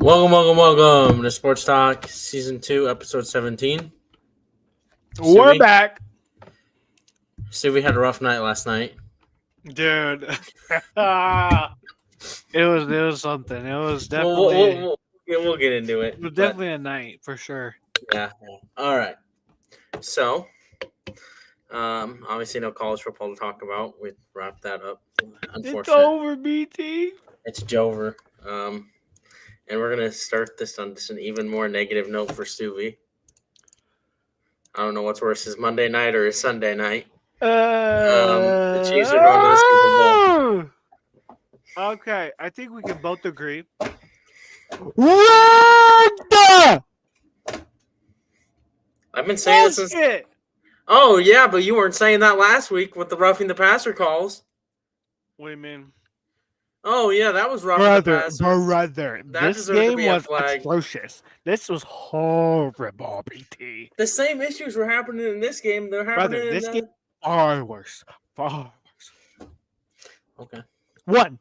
Welcome to Sports Talk Season 2, Episode 17. We're back. Stevie had a rough night last night. Dude. It was something. It was definitely We'll get into it. It was definitely a night for sure. Yeah. All right. So, obviously no college football to talk about. We wrapped that up. Unfortunately. It's over, BT. It's Jover. And we're gonna start this on just an even more negative note for Stevie. I don't know what's worse, his Monday night or his Sunday night. The Chiefs are going to the Super Bowl. Okay, I think we can both agree. I've been saying this since. Oh yeah, but you weren't saying that last week with the roughing the passer calls. What do you mean? Oh yeah, that was roughing the passer. Brother, this game was atrocious. This was horrible, BT. The same issues were happening in this game. They're happening in this game. Far worse. Far worse. Okay. One.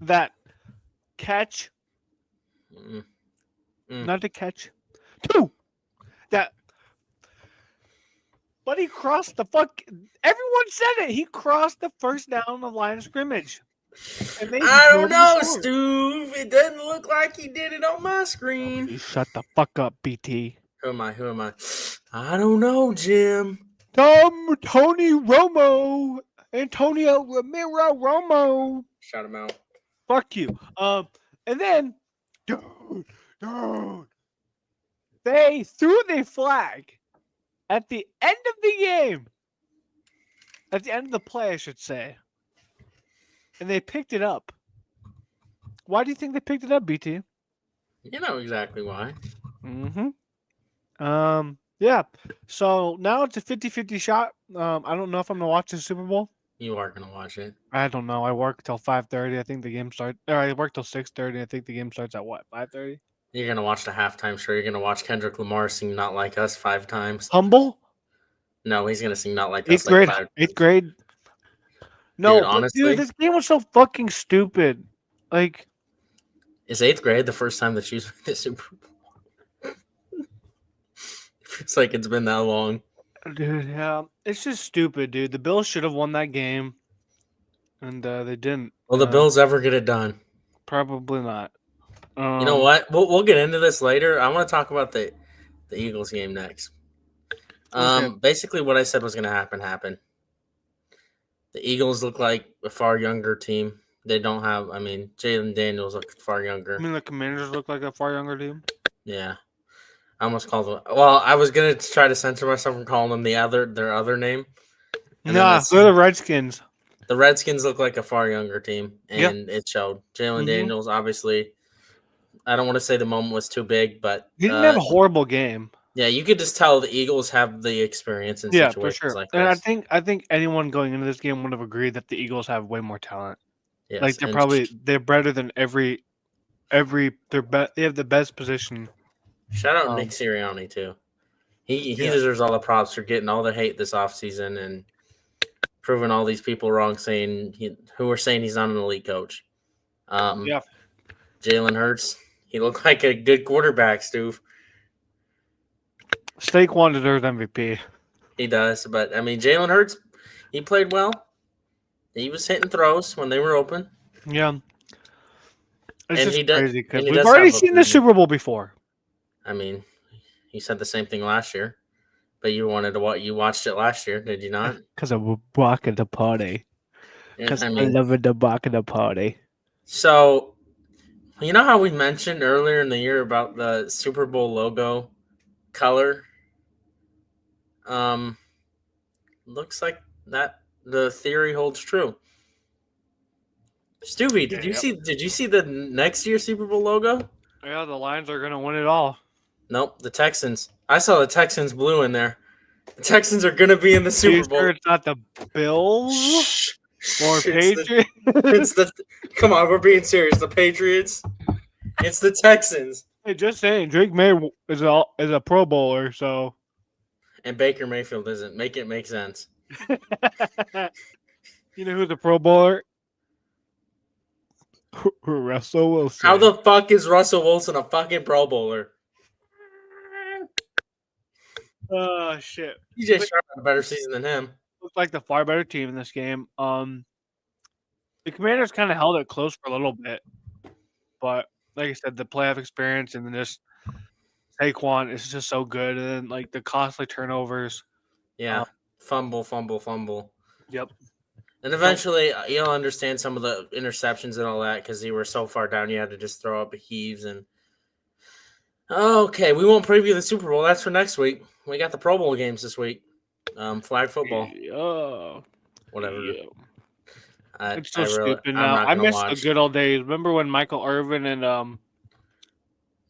That catch. Not the catch. Two. That. But he crossed the fuck. Everyone said it. He crossed the first down on the line of scrimmage. I don't know, Stu. It doesn't look like he did it on my screen. You shut the fuck up, BT. Who am I? I don't know, Jim. Tony Romo. Antonio Ramiro Romo. Shout him out. Fuck you. And then, dude, they threw the flag at the end of the game. At the end of the play, I should say. And they picked it up. Why do you think they picked it up, BT? You know exactly why. Yeah. So now it's a 50-50 shot. I don't know if I'm going to watch the Super Bowl. You are going to watch it. I don't know. I work till 5:30. I think the game starts. Or I work till 6:30. I think the game starts at what? 5:30? You're going to watch the halftime show. You're going to watch Kendrick Lamar sing Not Like Us 5 times. Humble? No, he's going to sing Not Like Us like 5 times. 8th grade? No, dude, honestly, this game was so fucking stupid. Like, is 8th grade the first time the Chiefs win the Super Bowl? It's like it's been that long. Dude, yeah. It's just stupid, dude. The Bills should have won that game, and they didn't. Will the Bills ever get it done? Probably not. You know what? We'll get into this later. I want to talk about the Eagles game next. Okay. Basically, what I said was going to happen. The Eagles look like a far younger team. They don't have, Jalen Daniels look far younger. The Commanders look like a far younger team? Yeah. I almost called them. Well, I was going to try to censor myself from calling them their other name. Nah, they're the Redskins. The Redskins look like a far younger team, and it showed. Jalen Daniels, obviously, I don't want to say the moment was too big, but he didn't have a horrible game. Yeah, you could just tell the Eagles have the experience in situations for sure. like this. And I think anyone going into this game would have agreed that the Eagles have way more talent. Yes, like they're better than they have the best position. Shout out Nick Sirianni too. He deserves all the props for getting all the hate this offseason and proving all these people wrong, who are saying he's not an elite coach. Jalen Hurts, he looked like a good quarterback, Stu. Saquon deserves MVP. He does, but Jalen Hurts, he played well. He was hitting throws when they were open. Yeah, it's and just crazy because we've already seen the Super Bowl before. He said the same thing last year, but you watched it last year, did you not? Because I'm walking the party. Because I love the walking the party. So, you know how we mentioned earlier in the year about the Super Bowl logo color? Looks like that the theory holds true. Stevie, did you see the next year's Super Bowl logo? Yeah, the Lions are gonna win it all. Nope, the Texans. I saw the Texans blue in there. The Texans are gonna be in the Super Bowl. Sure it's not the Bills or Patriots. Come on, we're being serious. The Patriots. It's the Texans. Hey, just saying, Drake May is a Pro Bowler, so. And Baker Mayfield isn't. Make it make sense. You know who's a Pro Bowler? Russell Wilson. How the fuck is Russell Wilson a fucking Pro Bowler? Oh shit! DJ Sharp had a better season than him. Looked like the far better team in this game. The Commanders kind of held it close for a little bit, but like I said, the playoff experience and then just Saquon is just so good, and then like the costly turnovers. Yeah, fumble. Yep. And eventually, you'll understand some of the interceptions and all that because you were so far down, you had to just throw up heaves. And okay, we won't preview the Super Bowl. That's for next week. We got the Pro Bowl games this week. Flag football. Yeah. Whatever. Yeah. It's so I really, stupid now. I miss the good old days. Remember when Michael Irvin and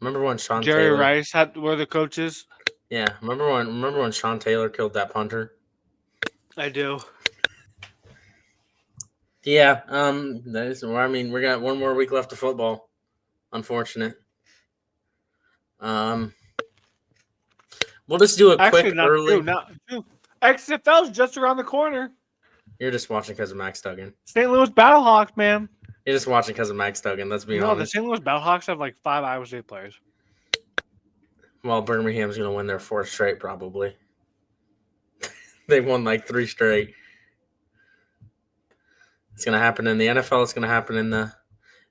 remember when Sean Jerry Taylor Rice were the coaches? Yeah, remember when Sean Taylor killed that punter? I do. Yeah, that is. I mean, we got one more week left of football. Unfortunate. We'll just do a quick early. Not true. XFL's just around the corner. You're just watching because of Max Duggan. St. Louis Battlehawks, man. You're just watching because of Max Duggan. Let's be honest. The St. Louis Battlehawks have like 5 Iowa State players. Well, Birmingham's going to win their 4th straight, probably. They won like 3 straight. It's going to happen in the NFL. It's going to happen in the.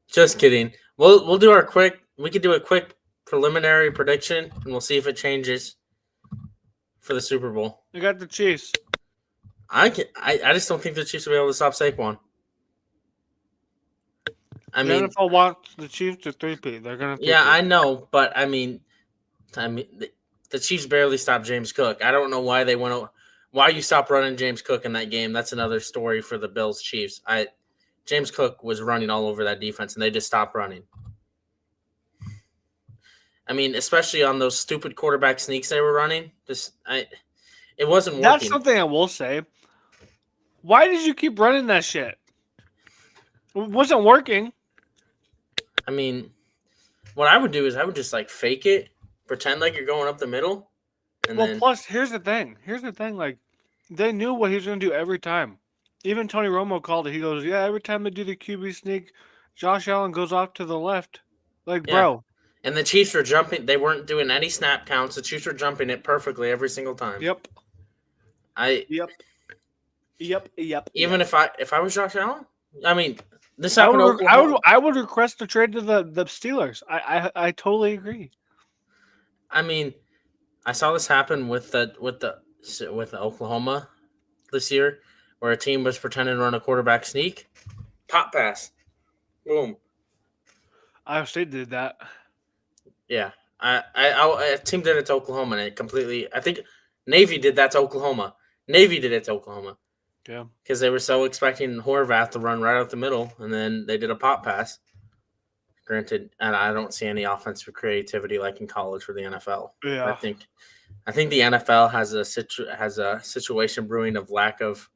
Just kidding. We'll do our quick. We could do a quick preliminary prediction, and we'll see if it changes for the Super Bowl. You got the Chiefs. I just don't think the Chiefs will be able to stop Saquon. The NFL wants the Chiefs to 3-peat. They're gonna. Yeah, I know, but I mean, the Chiefs barely stopped James Cook. I don't know why they went. Why you stopped running James Cook in that game? That's another story for the Bills Chiefs. James Cook was running all over that defense, and they just stopped running. I mean, especially on those stupid quarterback sneaks they were running. It wasn't working. That's something I will say. Why did you keep running that shit? It wasn't working. I mean, what I would do is I would just like fake it, pretend like you're going up the middle. Plus, here's the thing. Like, they knew what he was going to do every time. Even Tony Romo called it. He goes, yeah, every time they do the QB sneak, Josh Allen goes off to the left. Like, yeah. Bro. And the Chiefs were jumping. They weren't doing any snap counts. The Chiefs were jumping it perfectly every single time. Yep. Even if I was Josh Allen, I mean, this I would request a trade to the Steelers. I totally agree. I mean, I saw this happen with Oklahoma this year, where a team was pretending to run a quarterback sneak, pop pass, boom. Iowa State did that. Yeah, a team did it to Oklahoma, and it completely. I think Navy did that to Oklahoma. Yeah, because they were so expecting Horvath to run right out the middle, and then they did a pop pass. Granted, and I don't see any offensive creativity like in college for the NFL. Yeah, I think the NFL has a situation brewing of lack of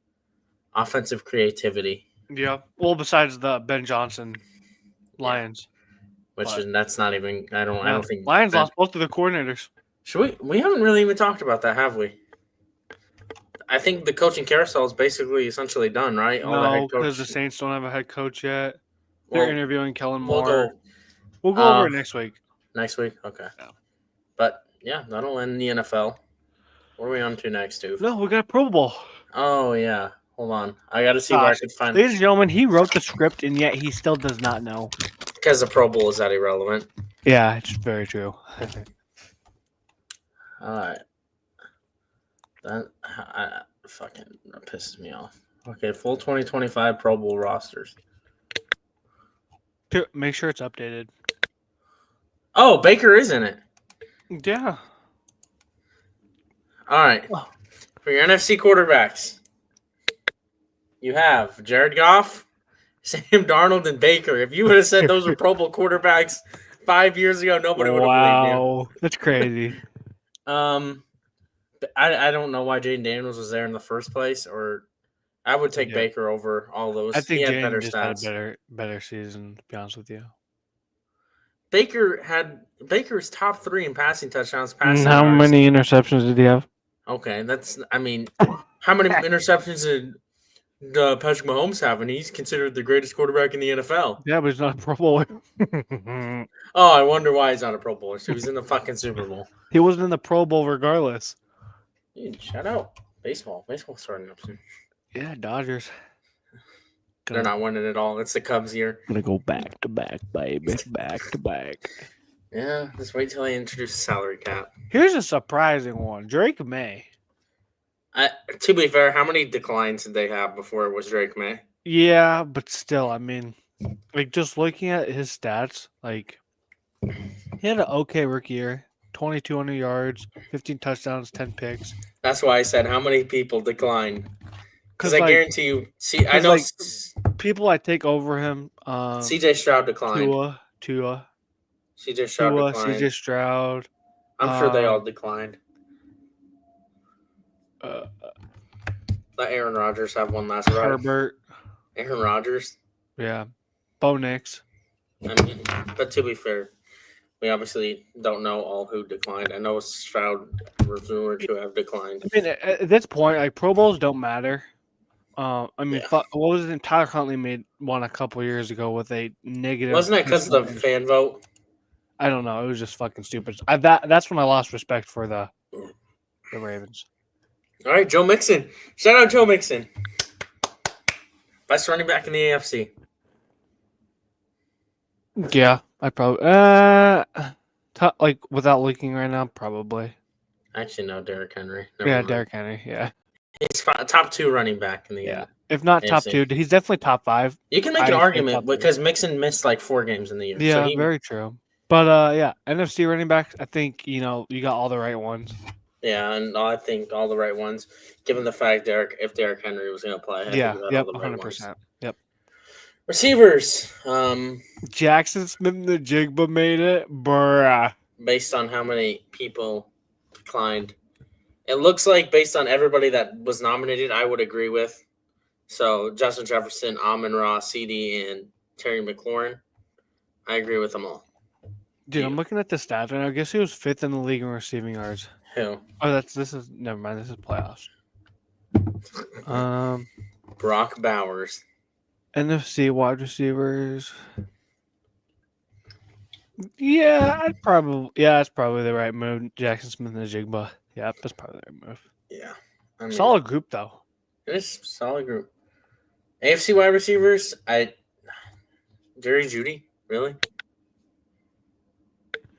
offensive creativity. Yeah, well, besides the Ben Johnson Lions, that's not even. I don't think Lions lost both of the coordinators. We haven't really even talked about that, have we? I think the coaching carousel is basically essentially done, right? No, because the Saints don't have a head coach yet. They're interviewing Kellen Moore. We'll go over it next week. Next week? Okay. Yeah. But, yeah, that'll end the NFL. What are we on to next, dude? No, we got Pro Bowl. Oh, yeah. Hold on. I got to see where I can find it. Ladies and gentlemen, he wrote the script, and yet he still does not know. Because the Pro Bowl is that irrelevant. Yeah, it's very true. All right. That fucking pisses me off. Okay, full 2025 Pro Bowl rosters. Make sure it's updated. Oh, Baker is in it. Yeah. All right. For your NFC quarterbacks, you have Jared Goff, Sam Darnold, and Baker. If you would have said those were Pro Bowl quarterbacks 5 years ago, nobody would have believed you. Wow, that's crazy. I don't know why Jaden Daniels was there in the first place, or I would take Baker over all those. I think he had Jaden better just stats. had a better season, to be honest with you. Baker's top 3 in passing touchdowns. How many interceptions did he have? Okay, how many interceptions did Patrick Mahomes have, and he's considered the greatest quarterback in the NFL. Yeah, but he's not a Pro Bowler. Oh, I wonder why he's not a Pro Bowler. So he's in the fucking Super Bowl. He wasn't in the Pro Bowl regardless. Dude, shout out baseball. Baseball's starting up soon. Yeah, Dodgers. They're not winning at all. It's the Cubs year. Gonna go back to back, baby. Back to back. Yeah, just wait till I introduce the salary cap. Here's a surprising one. Drake May. To be fair, how many declines did they have before it was Drake May? Yeah, but still, I mean, like just looking at his stats, like he had an okay rookie year. 2,200 yards, 15 touchdowns, 10 picks. That's why I said how many people declined. Because I guarantee you, I know like, people I take over him. CJ Stroud declined. Tua. CJ Stroud declined. CJ Stroud. I'm sure they all declined. Let Aaron Rodgers have one last run. Herbert. Aaron Rodgers. Yeah. Bo Nix. I mean, but to be fair, we obviously don't know all who declined. I know Stroud was rumored to have declined. I mean, at this point, like Pro Bowls don't matter. I mean, what was it? Tyler Huntley made one a couple years ago with a negative. Wasn't that because of the fan vote? I don't know. It was just fucking stupid. That's when I lost respect for the Ravens. All right, Joe Mixon. Shout out Joe Mixon. Best running back in the AFC. Yeah, I probably like without looking right now, probably. Actually, no, Derrick Henry. Derrick Henry. Yeah, he's top 2 running back in the AFC. If not top 2, he's definitely top 5. You can make an argument because Mixon missed like 4 games in the year. Yeah, so very true. But yeah, NFC running backs. I think you got all the right ones. Yeah, and I think all the right ones, given the fact if Derrick Henry was going to play. Yeah, 100%. Yep. Receivers. Jackson Smith-Njigba made it, bruh. Based on how many people declined, it looks like based on everybody that was nominated, I would agree with. So Justin Jefferson, Amon-Ra, CD, and Terry McLaurin. I agree with them all. Dude, I'm looking at the stats right now. I guess he was 5th in the league in receiving yards. Who? Oh, never mind. This is playoffs. Brock Bowers. NFC wide receivers. Yeah, that's probably the right move. Jackson Smith-Njigba. Yeah, that's probably the right move. Yeah. Solid group though. It is a solid group. AFC wide receivers, Jerry Jeudy, really?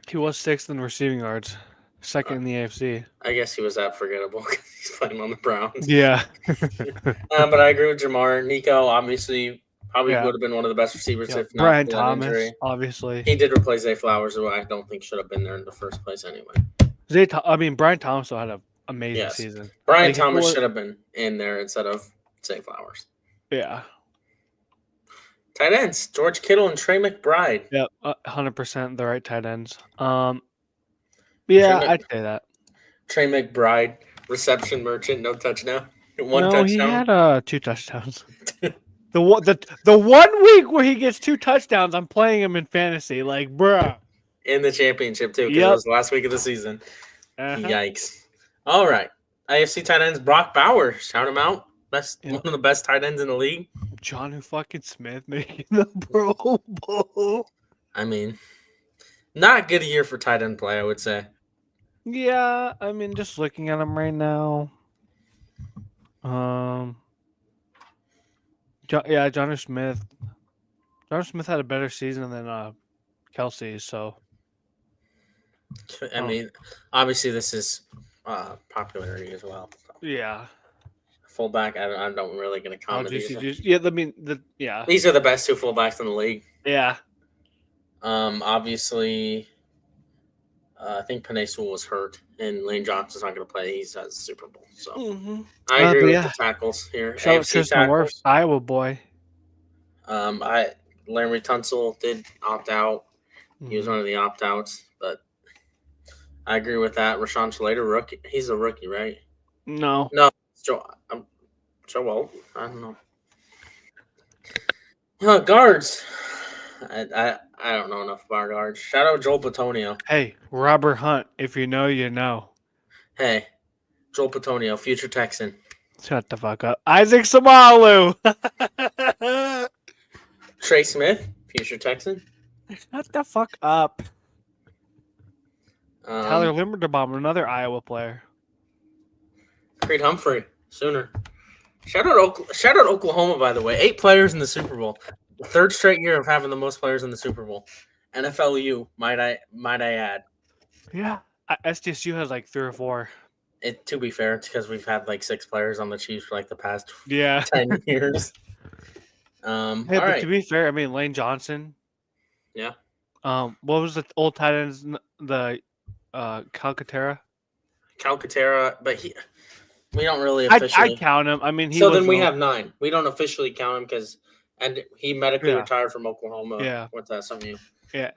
He was 6th in receiving yards. 2nd in the AFC. I guess he was that forgettable because he's playing on the Browns. Yeah. But I agree with Jamar. Nico, obviously, probably would have been one of the best receivers if not Brian Thomas, injury. Obviously. He did replace Zay Flowers, who I don't think should have been there in the first place anyway. Brian Thomas had an amazing season. Brian Thomas should have been in there instead of Zay Flowers. Yeah. Tight ends, George Kittle and Trey McBride. Yep, 100% the right tight ends. Yeah, I'd say that. Trey McBride, reception merchant, no touchdown. One touchdown. He had 2 touchdowns. the 1 week where he gets 2 touchdowns, I'm playing him in fantasy. Like, bruh. In the championship, too, because it was the last week of the season. Yikes. All right. AFC tight ends, Brock Bowers. Shout him out. One of the best tight ends in the league. Jonnu fucking Smith making the Pro Bowl. I mean, not good year for tight end play, I would say. Yeah, I mean, just looking at him right now. Jonnu Smith. Jonnu Smith had a better season than Kelsey, so. I mean, obviously this is popularity as well. So. Yeah. Fullback, I don't really get a comment. These are the best 2 fullbacks in the league. Yeah. Obviously, I think Penei Sewell was hurt, and Lane Johnson's not going to play. He's at the Super Bowl, so I agree with the tackles here. Shout out Tristan Wirfs, Iowa boy. Larry Tunsil did opt out. He was one of the opt outs, but I agree with that. Rashawn Slater, rookie. He's a rookie, right? No, Joel. I don't know. Guards. I don't know enough about guards. Shout out Joel Bitonio. Hey, Robert Hunt. If you know, you know. Hey, Joel Bitonio, future Texan. Shut the fuck up. Isaac Samalu. Trey Smith, future Texan. Shut the fuck up. Tyler Linderbaum, another Iowa player. Creed Humphrey, Sooner. Shout out Oklahoma, by the way. 8 players in the Super Bowl. The 3rd straight year of having the most players in the Super Bowl. NFLU, might I add. Yeah. SDSU has like 3 or 4. To be fair, it's because we've had like 6 players on the Chiefs for like the past 10 years. Hey, all but right. to be fair, I mean Lane Johnson. Yeah. What was the old tight ends? The Calcaterra. Calcaterra, but we don't really officially. I count him. I mean, then we have 9. We don't officially count him because he medically retired from Oklahoma. Yeah. What's that? SMU. Yeah.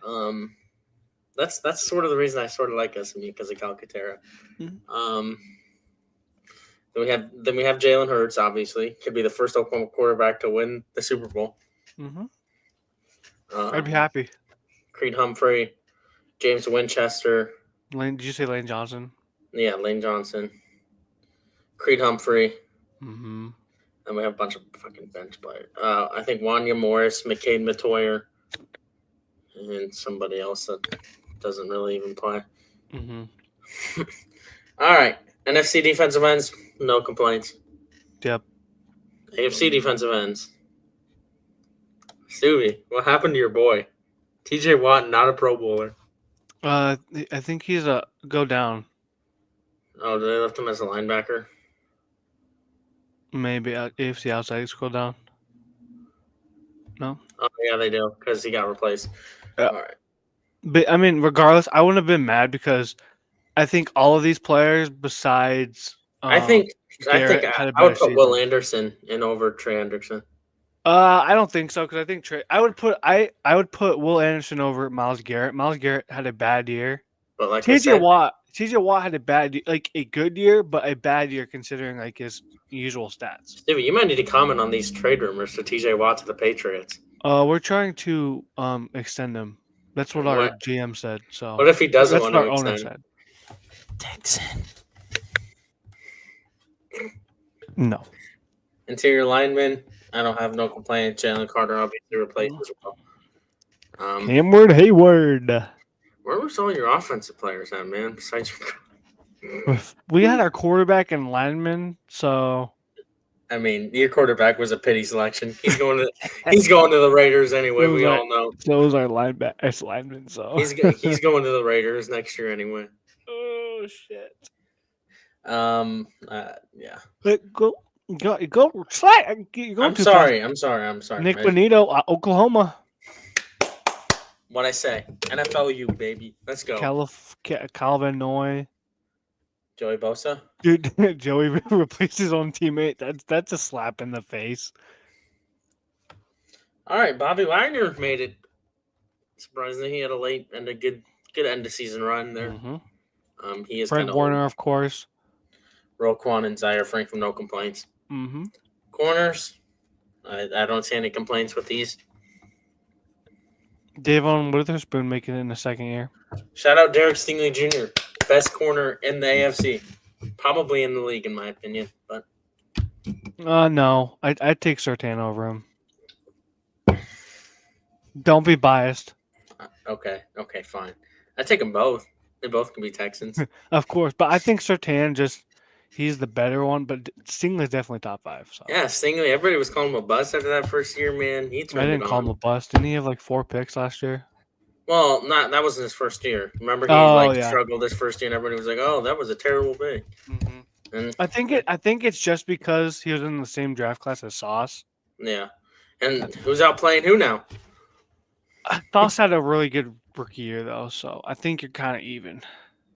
That's sort of the reason I sort of like SMU because of Calcaterra. Mm-hmm. Then we have Jalen Hurts. Obviously, could be the first Oklahoma quarterback to win the Super Bowl. Mm-hmm. I'd be happy. Creed Humphrey, James Winchester. Did you say Lane Johnson? Yeah, Lane Johnson. Creed Humphrey. Mm-hmm. And we have a bunch of fucking bench players. I think Wanya Morris, McCade Matoyer, and somebody else that doesn't really even play. Mm-hmm. All right. NFC defensive ends, no complaints. Yep. AFC defensive ends. Stewie, what happened to your boy? TJ Watt, not a Pro Bowler. I think he's a go down. Oh, did they left him as a linebacker? Maybe AFC outside scroll down. No. Oh yeah, they do because he got replaced. Yeah. All right. But I mean, regardless, I wouldn't have been mad because I think all of these players, besides, I think I would put Will Anderson in over Trey Hendrickson. I don't think so because I think I would put Will Anderson over Myles Garrett. Myles Garrett had a bad year, but like TJ Watt had a good year, but a bad year considering like his usual stats. Stevie, you might need to comment on these trade rumors for TJ Watt to the Patriots. We're trying to extend him. That's what our GM said. So what if he doesn't want to extend? Owner said. Texan. No. Interior lineman, I don't have no complaint. Jalen Carter obviously replaced as well. Cameron Hayward. Where was all your offensive players at, man? Besides your... We had our quarterback and lineman, so I mean, your quarterback was a pity selection. He's going to the Raiders anyway. We all know. So was our lineman. So he's going to the Raiders next year anyway. Oh shit. Yeah. But go. Slide. I'm sorry. Nick Bonito, Oklahoma. What'd I say? NFLU, baby. Let's go. Calvin Noy. Joey Bosa? Dude, Joey replaced his own teammate. That's a slap in the face. All right, Bobby Wagner made it. Surprisingly, he had a late and a good end of season run there. Mm-hmm. He is Frank Warner, of course. Roquan and Zaire Frank from no complaints. Mm-hmm. Corners, I don't see any complaints with these. Davon Witherspoon making it in the second year. Shout out Derek Stingley Jr., best corner in the AFC, probably in the league in my opinion. But no, I'd take Surtain over him. Don't be biased. Okay, fine. I take them both. They both can be Texans, of course. But I think Surtain he's the better one. But Stingley's definitely top 5. So. Yeah, Stingley. Everybody was calling him a bust after that first year, man. I didn't call him a bust. Didn't he have like 4 picks last year? Well, that wasn't his first year. Remember, he struggled this first year, and everybody was like, "Oh, that was a terrible pick." Mm-hmm. And I think it's just because he was in the same draft class as Sauce. Yeah, and who's out playing who now? Sauce had a really good rookie year though, so I think you're kind of even.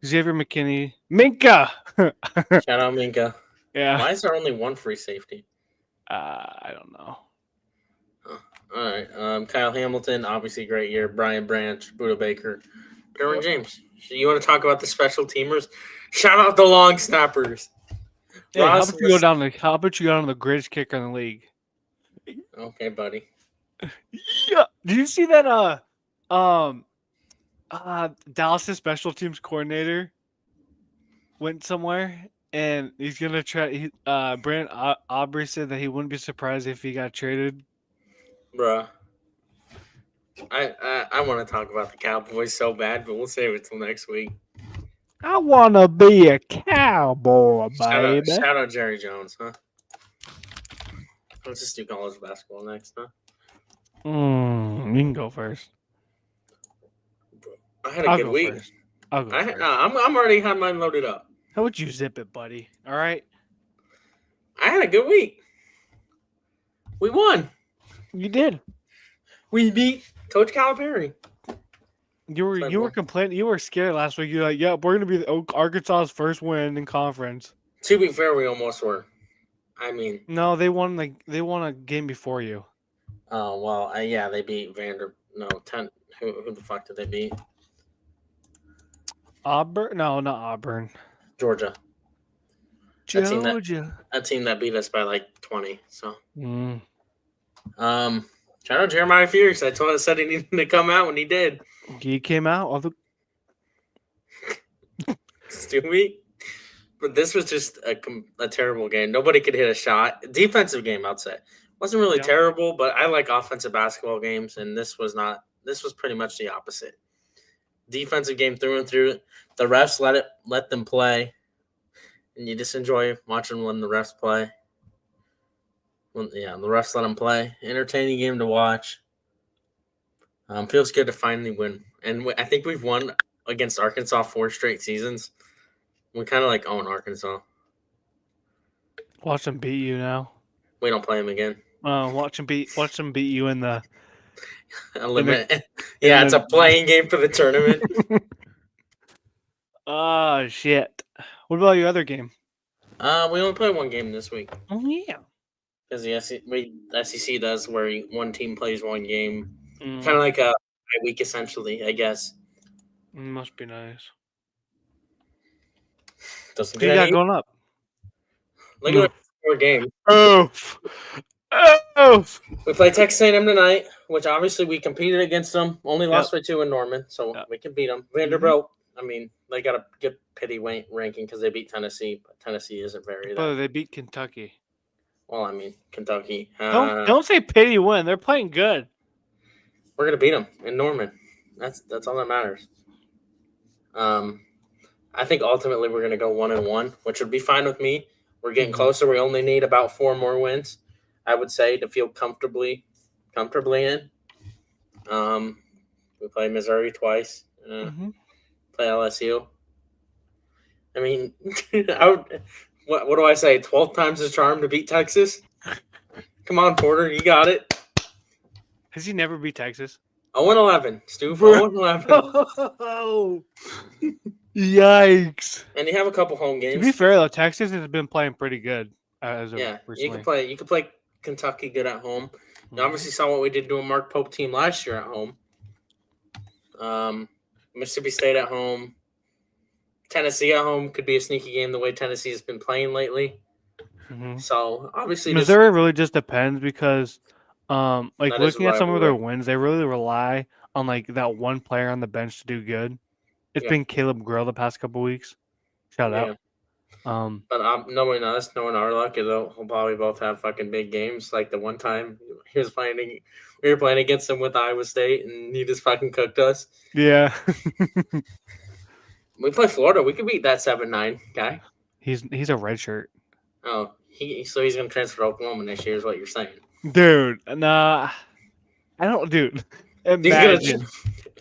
Xavier McKinney, Minka. Shout out Minka. Yeah. Why is there only one free safety? I don't know. All right. Kyle Hamilton, obviously great year. Brian Branch, Buda Baker, Derwin James. You want to talk about the special teamers? Shout out the long snappers. Hey, how about you go down to the greatest kicker in the league? Okay, buddy. Yeah. Did you see that? Dallas' special teams coordinator went somewhere and he's gonna try. Brandon Aubrey said that he wouldn't be surprised if he got traded. Bruh. I want to talk about the Cowboys so bad, but we'll save it till next week. I wanna be a cowboy, baby. Shout out Jerry Jones, huh? Let's just do college basketball next, huh? You can go first. I had a good week. First. I'll go first. I'm already had mine loaded up. How would you zip it, buddy? All right. I had a good week. We won. You did. We beat Coach Calipari. You were complaining. You were scared last week. You're like, yeah, we're gonna be Arkansas's first win in conference. To be fair, we almost were. I mean, no, they won a game before you. Oh well, yeah, they beat Who the fuck did they beat? Auburn? No, not Auburn. Georgia. Georgia. That team that beat us by like 20. So. Shout out Jeremiah Fierce. I said he needed to come out when he did. He came out. Stupid. But this was just a terrible game. Nobody could hit a shot. Defensive game, I'd say. Wasn't really terrible, but I like offensive basketball games, and this was not. This was pretty much the opposite. Defensive game through and through. The refs let them play, and you just enjoy watching when the refs play. The refs let them play. Entertaining game to watch. Feels good to finally win, and I think we've won against Arkansas 4 straight seasons. We kind of like own Arkansas. Watch them beat you now. We don't play them again. Watch them beat you in the limit. It's a playing game for the tournament. Oh shit! What about your other game? We only play one game this week. Oh yeah. Because the SEC does where one team plays one game, kind of like a week essentially, I guess. Must be nice. Doesn't you got going up? Look at our 4 games. Oh. We play Texas A&M tonight, which obviously we competed against them. Only lost by 2 in Norman, so we can beat them. Vanderbilt, I mean, they got a good pity ranking because they beat Tennessee, but Tennessee isn't very. But they beat Kentucky. Well, I mean, Kentucky. Don't say pity win. They're playing good. We're gonna beat them in Norman. That's all that matters. I think ultimately we're gonna go 1-1, which would be fine with me. We're getting closer. We only need about 4 more wins, I would say, to feel comfortably in. We play Missouri twice. Play LSU. I mean, what do I say? 12 times the charm to beat Texas? Come on, Porter, you got it. Has he never beat Texas? 0-11, Stu. 0-11. Oh, yikes! And you have a couple home games. To be fair, though, Texas has been playing pretty good. Recently. You can play Kentucky good at home. You obviously saw what we did to a Mark Pope team last year at home. Mississippi State at home. Tennessee at home could be a sneaky game the way Tennessee has been playing lately. So obviously Missouri really just depends because looking at some of their wins, they really rely on like that one player on the bench to do good. It's been Caleb Grill the past couple weeks. Shout out. But knowing us, knowing our luck, we'll probably both have fucking big games. Like the one time we were playing against him with Iowa State, and he just fucking cooked us. Yeah. We play Florida. We could beat that 7-9 guy. He's a red shirt. Oh, so he's gonna transfer to Oklahoma next year, is what you're saying, dude? Nah, I don't, dude. Imagine.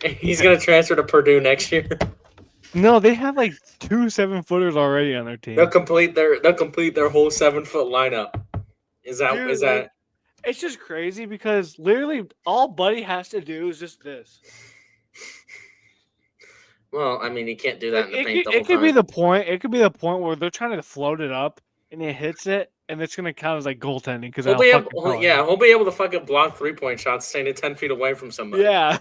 He's gonna transfer to Purdue next year. No, they have like 2 7-footers already on their team. They'll complete their whole 7-foot lineup. Is that? It's just crazy because literally all Buddy has to do is just this. Well, I mean, he can't do that in the paint the whole time. It could be the point. It could be the point where they're trying to float it up and he hits it, and it's gonna count as like goaltending because he'll be able to fucking block 3-point shots, staying 10 feet away from somebody. Yeah.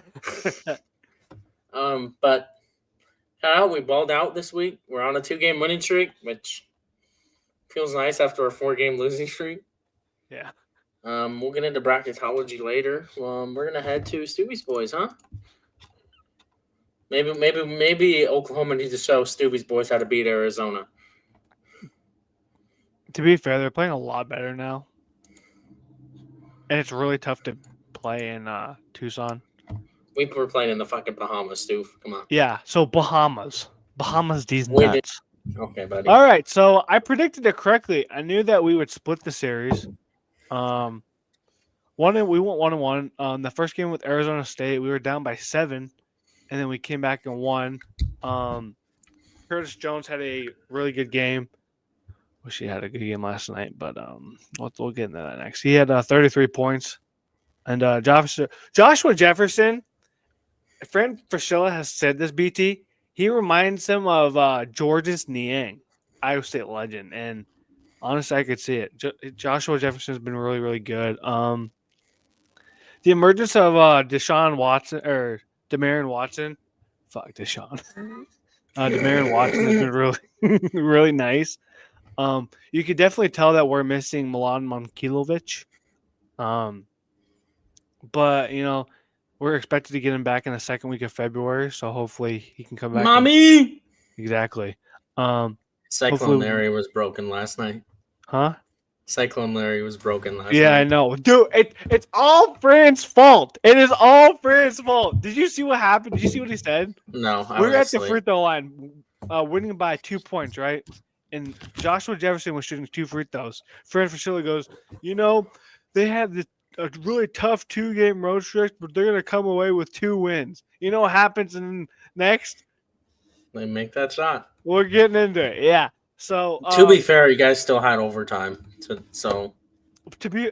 But we balled out this week. We're on a 2-game winning streak, which feels nice after a 4-game losing streak. Yeah. We'll get into bracketology later. We're gonna head to Stubby's boys, huh? Maybe Oklahoma needs to show Stubby's boys how to beat Arizona. To be fair, they're playing a lot better now, and it's really tough to play in Tucson. We were playing in the fucking Bahamas, Stoof. Come on. Yeah, so Bahamas, these We did. nuts. Okay, buddy. All right, so I predicted it correctly. I knew that we would split the series. We went 1-1. The first game with Arizona State, we were down by 7, and then we came back and won. Curtis Jones had a really good game. Wish he had a good game last night, but we'll get into that next. He had 33 points, and Joshua Jefferson. Fran Fraschilla has said this. BT. He reminds him of Georges Niang, Iowa State legend, and honestly, I could see it. Joshua Jefferson has been really, really good. The emergence of Deshaun Watson or Demarion Watson, fuck Deshaun. Demarion Watson has been really, really nice. You could definitely tell that we're missing Milan Monkilovic. But we're expected to get him back in the second week of February, so hopefully he can come back. Mommy. Exactly. Cyclone Larry was broken last night. Huh? Cyclone Larry was broken last night. Yeah, I know. Dude, it's all Fran's fault. It is all Fran's fault. Did you see what happened? Did you see what he said? No, we were at the free throw line, winning by 2 points, right? And Joshua Jefferson was shooting 2 free throws. Fran Fraschilla goes, they had a really tough 2-game road stretch, but they're going to come away with 2 wins. You know what happens next? They make that shot. We're getting into it, yeah. So to be fair, you guys still had overtime. So to be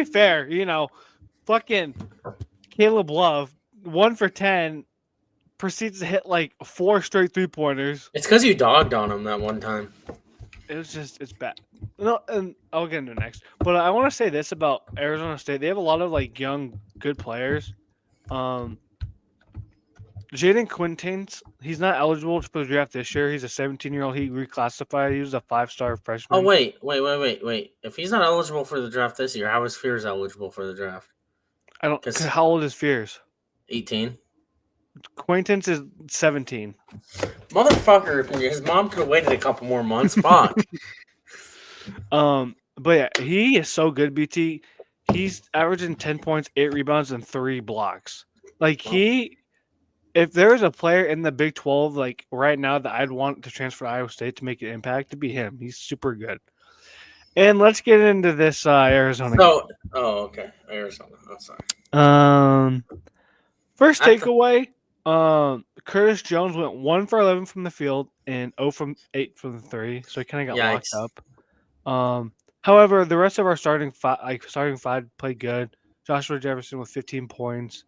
fair, fucking Caleb Love, 1 for 10, proceeds to hit like 4 straight 3-pointers. It's because you dogged on him that one time. It's bad. No, and I'll get into it next. But I want to say this about Arizona State. They have a lot of young, good players. Jaden Quintins, he's not eligible for the draft this year. He's a 17-year-old. He reclassified. He was a 5-star freshman. Oh, wait. If he's not eligible for the draft this year, how is Fears eligible for the draft? I don't. How old is Fears? 18. Quintins is 17. Motherfucker, his mom could have waited a couple more months. Fuck. But yeah, he is so good, BT. He's averaging 10 points, 8 rebounds, and 3 blocks. If there is a player in the Big 12, right now, that I'd want to transfer to Iowa State to make an impact, to be him. He's super good. And let's get into this Arizona game. Okay. Arizona. I'm sorry. First takeaway, Curtis Jones went 1 for 11 from the field and 0 from 8 from the 3, so he kind of got locked up. However, the rest of our starting five played good. Joshua Jefferson with 15 points,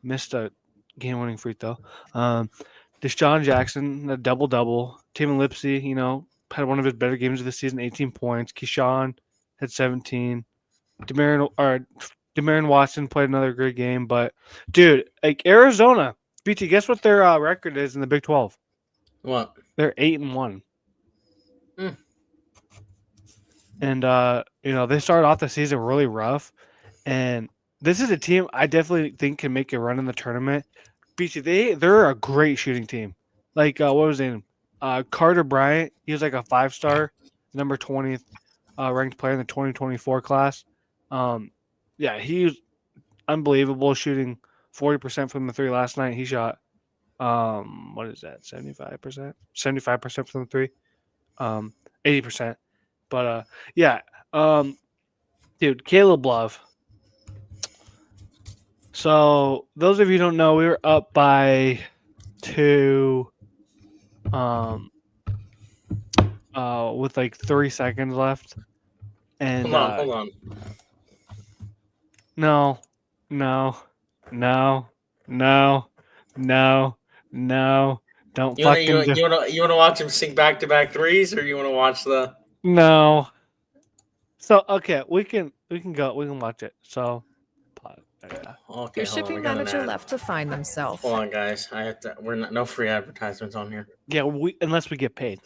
missed a game-winning free throw. Deshaun Jackson, a double-double. Tamin Lipsey, had one of his better games of the season, 18 points. Keyshawn had 17. Demarion Watson played another great game. But, dude, Arizona, BT, guess what their record is in the Big 12? What? They're 8-1. And, they started off the season really rough. And this is a team I definitely think can make a run in the tournament. BT, they're a great shooting team. What was his name? Carter Bryant. He was a 5-star, number 20th ranked player in the 2024 class. He was unbelievable, shooting 40% from the 3 last night. He shot, 75%? 75% from the 3. 80%. But, dude, Caleb Love. So, those of you who don't know, we were up by 2 with 3 seconds left. And hold on. No. Don't fucking do it. You want to watch him sink back-to-back threes, or you want to watch the... No. So, okay, we can go. We can watch it. So, okay. Your shipping manager left to find themselves. Hold on, guys. No free advertisements on here. Yeah, unless we get paid.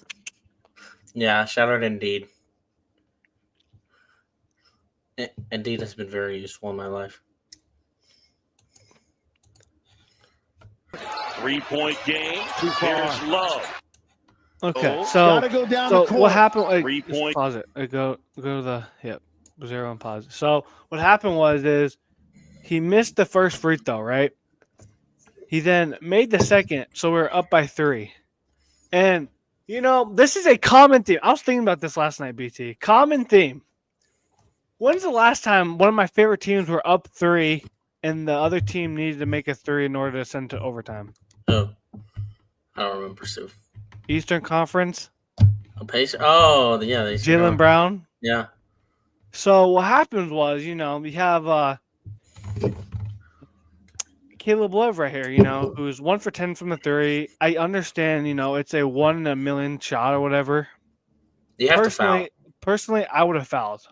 Yeah, shout out Indeed. Indeed has been very useful in my life. 3-point game. Here's Love. Okay, so what happened? Like, 3 point. pause it. Go to the 0 and pause it. So what happened is he missed the first free throw, right? He then made the second, so we're up by 3. And this is a common theme. I was thinking about this last night, BT. Common theme. When's the last time one of my favorite teams were up 3 and the other team needed to make a 3 in order to send to overtime? Oh, I don't remember, Sue. Eastern Conference. Pacer. Oh, yeah. Jaylen Brown. Yeah. So what happens was, we have Caleb Love right here, who's 1 for 10 from the 3. I understand, it's a 1 in a million shot or whatever. You have to foul. Personally, I would have fouled.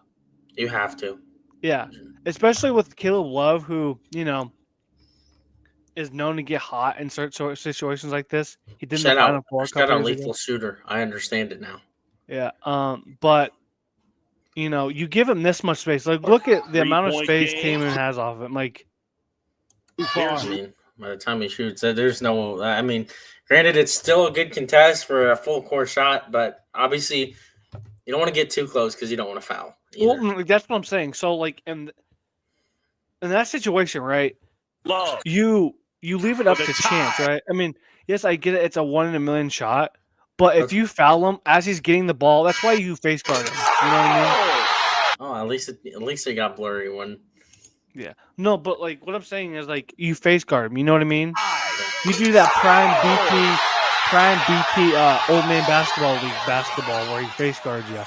You have to. Yeah, especially with Caleb Love, who is known to get hot in certain situations like this. He did the Final Four. Shout out lethal shooter. I understand it now. Yeah, but you give him this much space. Like, look at the amount of space Kaman has off of him. Like, I mean, by the time he shoots, there's no. I mean, granted, it's still a good contest for a full court shot, but obviously, you don't want to get too close because you don't want to foul. Well, that's what I'm saying. So, like, in that situation, right? Love. You leave it up to chance, right? I mean, yes, I get it. It's a 1 in a million shot, but if you foul him as he's getting the ball, that's why you face guard him. You know what I mean? Oh, at least it got blurry when. Yeah. No, but like what I'm saying is like you face guard him. You know what I mean? You do that prime BT old man basketball league basketball where he face guards you.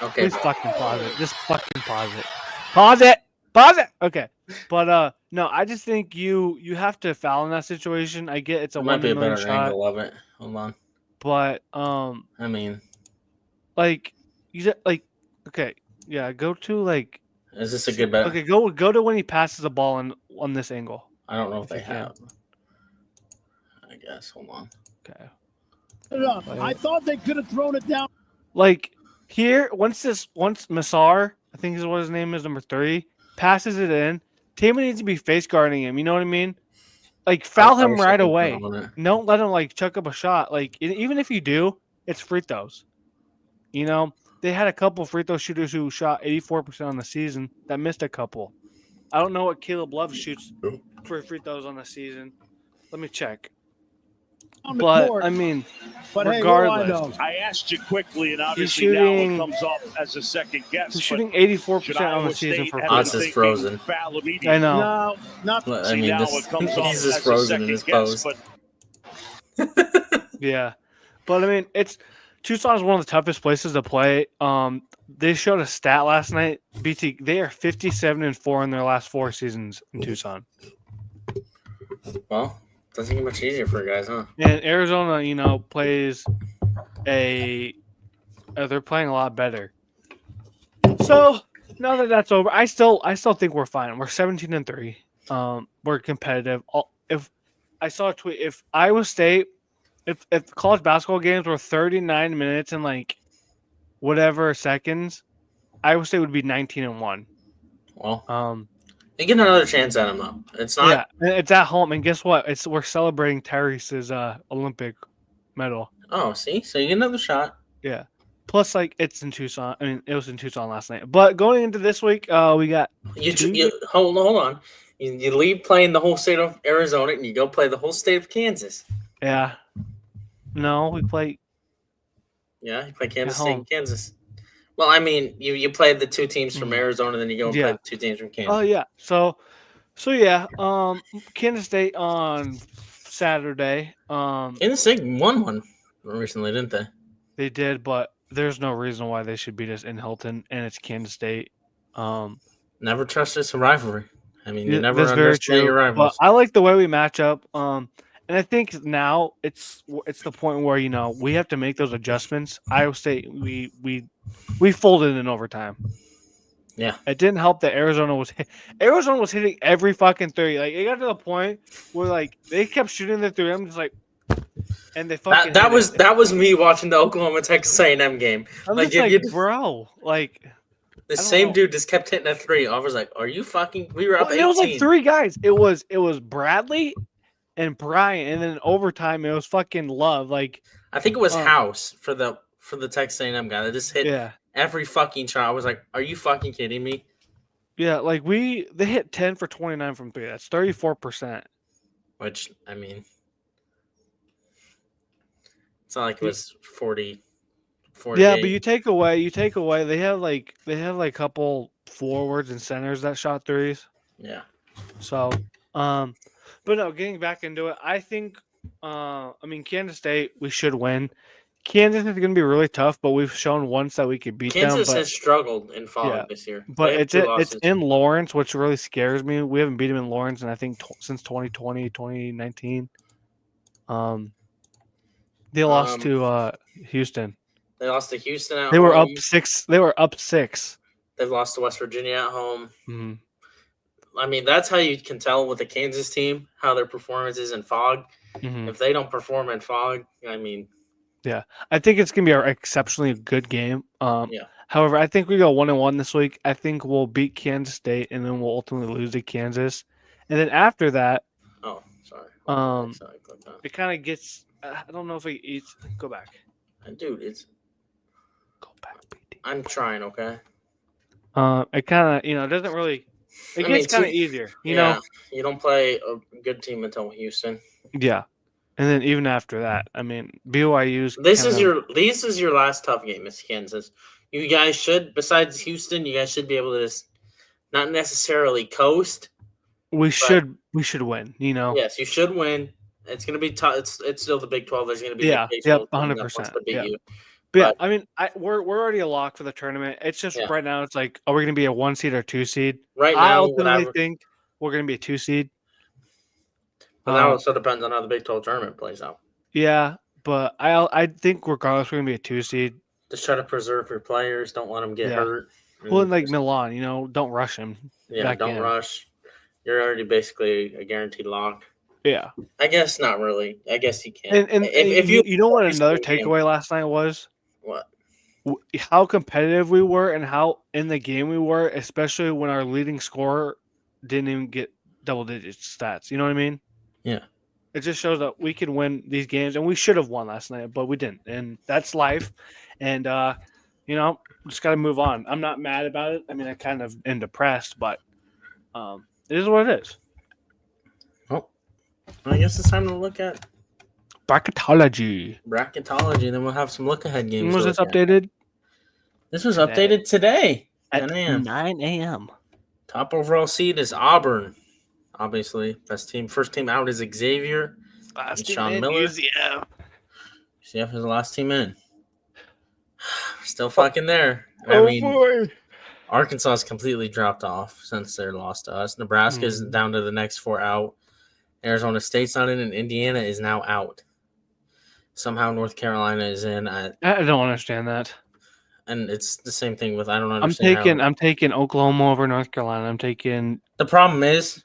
Okay. Please fucking pause it. Just fucking pause it. Pause it. Pause it. Okay. But no, I just think you have to foul in that situation. I get it's a 1 in a million shot. Might be a better angle of it. Hold on. But I mean, like okay, yeah, go to like. Is this a good bet? Okay, go to when he passes the ball on this angle. I don't know if they have. I guess. Hold on. Okay. I thought they could have thrown it down. Like here, once Massar, I think is what his name is, number 3, passes it in, Tatum needs to be face guarding him. You know what I mean? Like foul him right away. Don't let him like chuck up a shot. Like even if you do, it's free throws. They had a couple free throw shooters who shot 84% on the season that missed a couple. I don't know what Caleb Love shoots for free throws on the season. Let me check. But I mean, regardless, I asked you quickly, and obviously now it comes off as a second guess. He's shooting 84% on the season for free throws. Odds is frozen. I know. I mean, he's just frozen in his pose. Yeah, but I mean, Tucson is one of the toughest places to play. They showed a stat last night. BT, they are 57-4 in their last 4 seasons in Tucson. Well, doesn't get much easier for guys, huh? And Arizona, plays they're playing a lot better. So now that that's over, I still think we're fine. We're 17-3. We're competitive. If I saw a tweet, if Iowa State. If college basketball games were 39 minutes and like whatever seconds, Iowa State would be 19-1. Well, they get another chance at them though. It's not. Yeah, it's at home, and guess what? We're celebrating Tyrese's Olympic medal. Oh, see, so you get another shot. Yeah. Plus, like it's in Tucson. I mean, it was in Tucson last night. But going into this week, we got. Hold on. You leave playing the whole state of Arizona, and you go play the whole state of Kansas. Yeah. No, we play. Yeah, you play Kansas State and Kansas. Well, I mean, you play the 2 teams from Arizona, then you go and play the 2 teams from Kansas. Oh yeah, so yeah, Kansas State on Saturday. Kansas State won one recently, didn't they? They did, but there's no reason why they should beat us in Hilton, and it's Kansas State. Never trust it's a rivalry. I mean, you never understand your rivals. But I like the way we match up. And I think now it's the point where we have to make those adjustments. Iowa State we folded in overtime. Yeah, it didn't help that Arizona was hitting every fucking 3. Like it got to the point where like they kept shooting the 3. I'm just like, and they fucking that was me watching the Oklahoma Texas A&M game. I'm like, just like bro, like the same dude just kept hitting a 3. I was like, are you fucking? We were up 18. It was like 3 guys. It was Bradley. and Bryant, and then in overtime it was fucking Love. Like I think it was House for the Texas A&M guy that just hit every fucking shot. I was like, are you fucking kidding me? Yeah, like they hit 10 for 29 from 3. That's 34%. Which, I mean, it's not like it was 40. Yeah, but you take away. They have like a couple forwards and centers that shot threes. Yeah. So, but no, getting back into it, I think, Kansas State, we should win. Kansas is going to be really tough, but we've shown once that we could beat them. Kansas has struggled in Fog this year. But it's in Lawrence, which really scares me. We haven't beat them in Lawrence, and I think since 2020, 2019. They lost to Houston. They lost to Houston at home. They were up 6. They've lost to West Virginia at home. Mm-hmm. I mean, that's how you can tell with the Kansas team how their performance is in Fog. Mm-hmm. If they don't perform in Fog, I mean. Yeah, I think it's going to be an exceptionally good game. However, I think we go 1-1 this week. I think we'll beat Kansas State, and then we'll ultimately lose to Kansas. And then after that, it kind of gets. I don't know if it's go back. Dude, it's go back. BD. I'm trying. Okay. It kind of doesn't really. It gets kind of easier. You know, you don't play a good team until Houston. Yeah. And then even after that, I mean, BYU's. This is your last tough game, Miss Kansas. You guys should, besides Houston, you guys should be able to just not necessarily coast. We should win. You know. Yes, you should win. It's going to be tough. It's still the Big 12. There's going to be 100%. But I mean, we're already a lock for the tournament. It's just right now. It's like, are we going to be a 1 seed or 2 seed? Right now, I ultimately think we're going to be a 2 seed. But that also depends on how the Big 12 tournament plays out. Yeah, but I think regardless, we're going to be a 2 seed. Just try to preserve your players. Don't let them get hurt. Well, and like Milan, don't rush him. Yeah, don't rush. You're already basically a guaranteed lock. Yeah. I guess not really. I guess you can. And if you know what another takeaway last night was? What? How competitive we were and how in the game we were, especially when our leading scorer didn't even get double-digit stats. You know what I mean? Yeah. It just shows that we can win these games, and we should have won last night, but we didn't. And that's life. And, just got to move on. I'm not mad about it. I mean, I kind of am depressed, but it is what it is. Well, I guess it's time to look at bracketology. Then we'll have some look-ahead games. When was this updated? This was updated today at 9 a.m. Top overall seed is Auburn. Obviously, best team. First team out is Xavier. Last team Sean Miller. UCF is the last team in. Still fucking there. Boy. Arkansas has completely dropped off since their loss to us. Nebraska is down to the next 4 out. Arizona State's not in, and Indiana is now out. Somehow North Carolina is in. I don't understand that. And it's the same thing with I don't understand. I'm taking Oklahoma over North Carolina. I'm taking. The problem is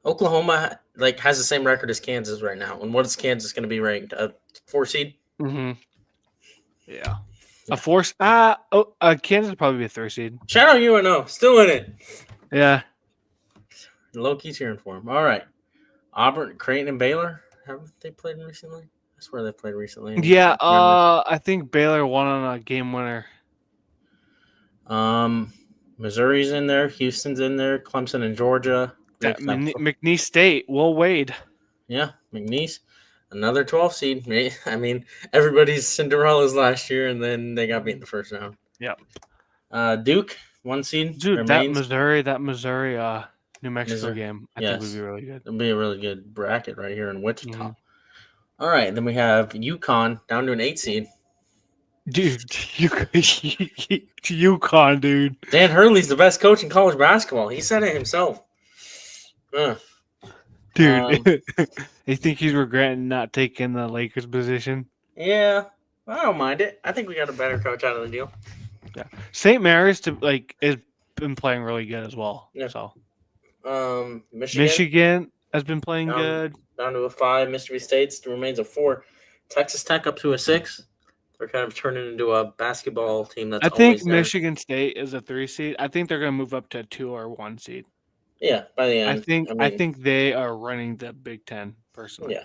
Oklahoma has the same record as Kansas right now. And what is Kansas going to be ranked? A 4 seed? Mm-hmm. Yeah. A 4. Kansas would probably be a 3 seed. Shout out UNO, still in it. Yeah. Low-key's cheering for him. All right. Auburn, Creighton, and Baylor. Haven't they played recently? I swear they played recently. Yeah. I think Baylor won on a game winner. Missouri's in there. Houston's in there. Clemson and Georgia. McNeese State. Will Wade. Yeah, McNeese. Another 12 seed. I mean, everybody's Cinderella's last year, and then they got beat in the first round. Yep. Duke, 1 seed. Dude, that Missouri New Mexico game, I think would be really good. It'll be a really good bracket right here in Wichita. Mm-hmm. All right, then we have UConn down to an 8 seed. Dude, UConn, dude. Dan Hurley's the best coach in college basketball. He said it himself. Dude, you think he's regretting not taking the Lakers position? Yeah, I don't mind it. I think we got a better coach out of the deal. Yeah, St. Mary's has been playing really good as well. Yeah. So, Michigan has been playing good. Down to a 5. Mississippi State remains a 4. Texas Tech up to a 6. They're kind of turning into a basketball team. I think Michigan State is a 3 seed. I think they're going to move up to a 2 or 1 seed. Yeah, by the end. I think they are running the Big Ten personally. Yeah,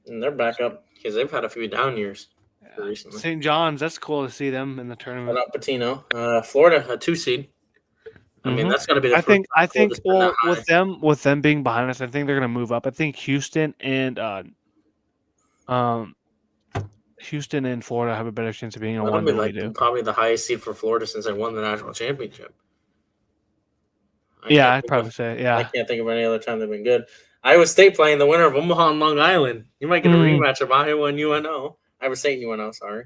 and they're back up because they've had a few down years recently. St. John's, that's cool to see them in the tournament. Shout out Patino. Florida, a 2 seed. I mean, that's got to be the first. I think with them being behind us, I think they're going to move up. I think Houston and Florida have a better chance of being a one than we do. Probably the highest seed for Florida since they won the national championship. I'd probably say, yeah. I can't think of any other time they've been good. Iowa State playing the winner of Omaha and Long Island. You might get a rematch of Iowa and UNO. Iowa State and UNO, sorry.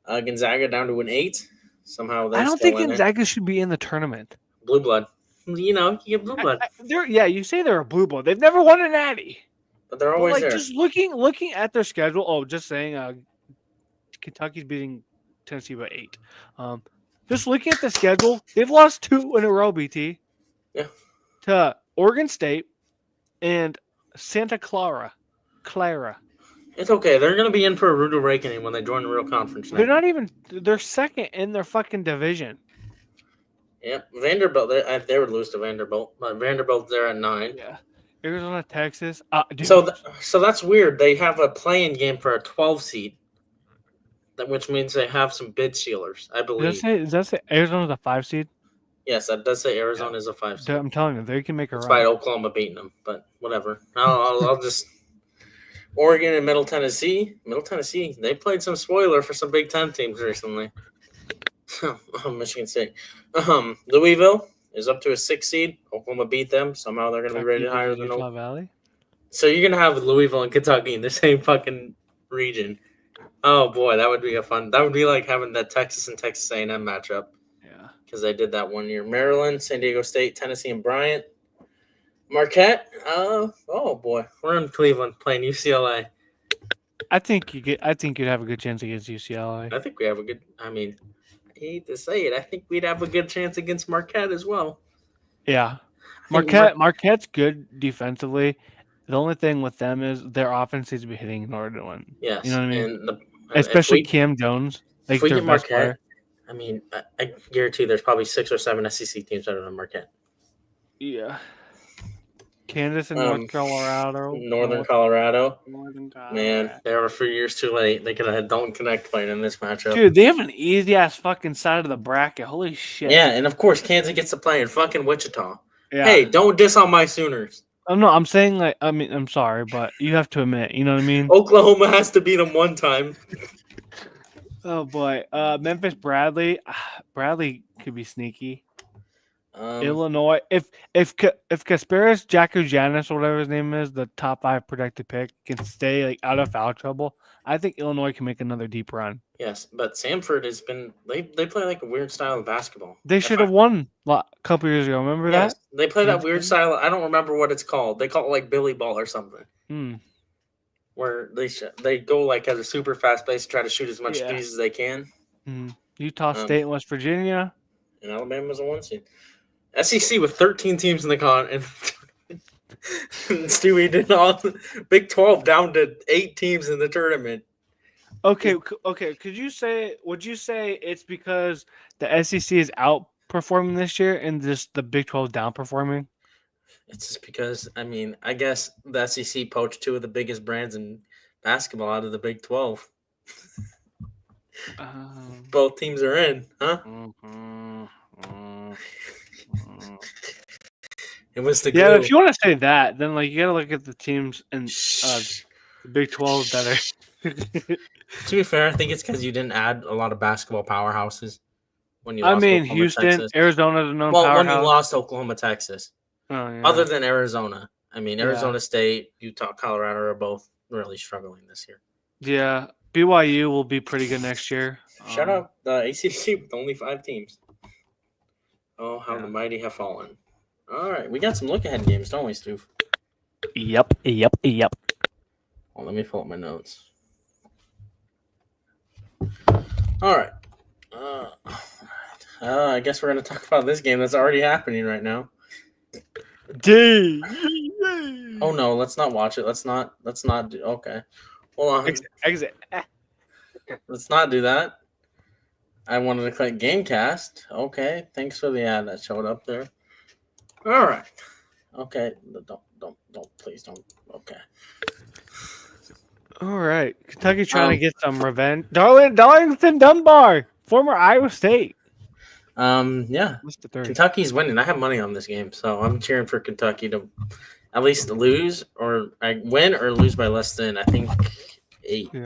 Gonzaga down to an 8. Somehow I don't think Gonzaga should be in the tournament. Blue blood. You get blue blood. You say they're a blue blood. They've never won a natty. But they're always there. Just looking at their schedule. Oh, just saying Kentucky's beating Tennessee by 8. Just looking at the schedule, they've lost 2 in a row, BT. Yeah. To Oregon State and Santa Clara. It's okay. They're going to be in for a rude awakening when they join the real conference. They're second in their fucking division. Yep. Vanderbilt, they would lose to Vanderbilt. But Vanderbilt, they're at 9. Yeah. Arizona, Texas. So that's weird. They have a play-in game for a 12 seed, which means they have some bid sealers, I believe. Does that say Arizona's a 5 seed? Yes, that does say Arizona is a 5 seed. I'm telling you, they can make a run. Despite Oklahoma beating them, but whatever. I'll just Oregon and Middle Tennessee. Middle Tennessee, they played some spoiler for some Big Ten teams recently. Michigan State. Louisville is up to a 6 seed. Oklahoma beat them. Somehow they're going to be rated higher than Utah Valley. So you're going to have Louisville and Kentucky in the same fucking region. Oh boy, that would be that would be like having that Texas and Texas A&M matchup. Yeah. Because they did that one year. Maryland, San Diego State, Tennessee, and Bryant. Marquette. Oh boy, we're in Cleveland playing UCLA. I think you'd have a good chance against UCLA. I think we have a good. I mean, I hate to say it. I think we'd have a good chance against Marquette as well. Yeah, Marquette's good defensively. The only thing with them is their offense needs to be hitting in order to win. Yes, you know what I mean. Especially Cam Jones, if we get Marquette, I mean, I guarantee there's probably 6 or 7 SEC teams better than Marquette. Yeah. Kansas and Northern Colorado. Man, they were a few years too late. They could have had Dalton Connect playing in this matchup. Dude, they have an easy ass fucking side of the bracket. Holy shit. Yeah, and of course Kansas gets to play in fucking Wichita. Yeah. Hey, don't diss on my Sooners. I'm saying I'm sorry, but you have to admit, you know what I mean? Oklahoma has to beat them one time. Oh boy. Memphis Bradley. Bradley could be sneaky. Illinois. If Kasparis Jakujanis or whatever his name is, the top 5 protected pick, can stay out of foul trouble, I think Illinois can make another deep run. Yes, but Samford has been they play like a weird style of basketball. They should have won a couple years ago. Remember that? They play that weird style. I don't remember what it's called. They call it like Billy Ball or something. Where they go like at a super fast pace, try to shoot as much threes as they can. Utah State and West Virginia. And Alabama's a 1 seed. SEC with 13 teams in the con, and Stewie did all Big 12 down to 8 teams in the tournament. Okay. Would you say it's because the SEC is outperforming this year and just the Big 12 downperforming? It's just because, I guess the SEC poached 2 of the biggest brands in basketball out of the Big 12. Both teams are in, huh? It was the glue. Yeah. If you want to say that, then you got to look at the teams in the Big 12 better. To be fair, I think it's because you didn't add a lot of basketball powerhouses when you. Houston, Texas. Arizona's a known powerhouse. When you lost Oklahoma, Texas. Oh, yeah. Other than Arizona, Arizona State, Utah, Colorado are both really struggling this year. Yeah, BYU will be pretty good next year. Shout out the ACC with only 5 teams. Oh, how the mighty have fallen. All right, we got some look-ahead games, don't we, Stu? Yep. Well, let me pull up my notes. All right. I guess we're going to talk about this game that's already happening right now. Oh, no, let's not watch it. Let's not do. Okay. Hold on. Exit. Let's not do that. I wanted to click Gamecast. Okay, thanks for the ad that showed up there. All right. Okay, please don't. Okay. All right, Kentucky trying to get some revenge. Darlington Dunbar, former Iowa State. Yeah. Kentucky's winning. I have money on this game, so I'm cheering for Kentucky to at least lose or win or lose by less than I think 8. Yeah.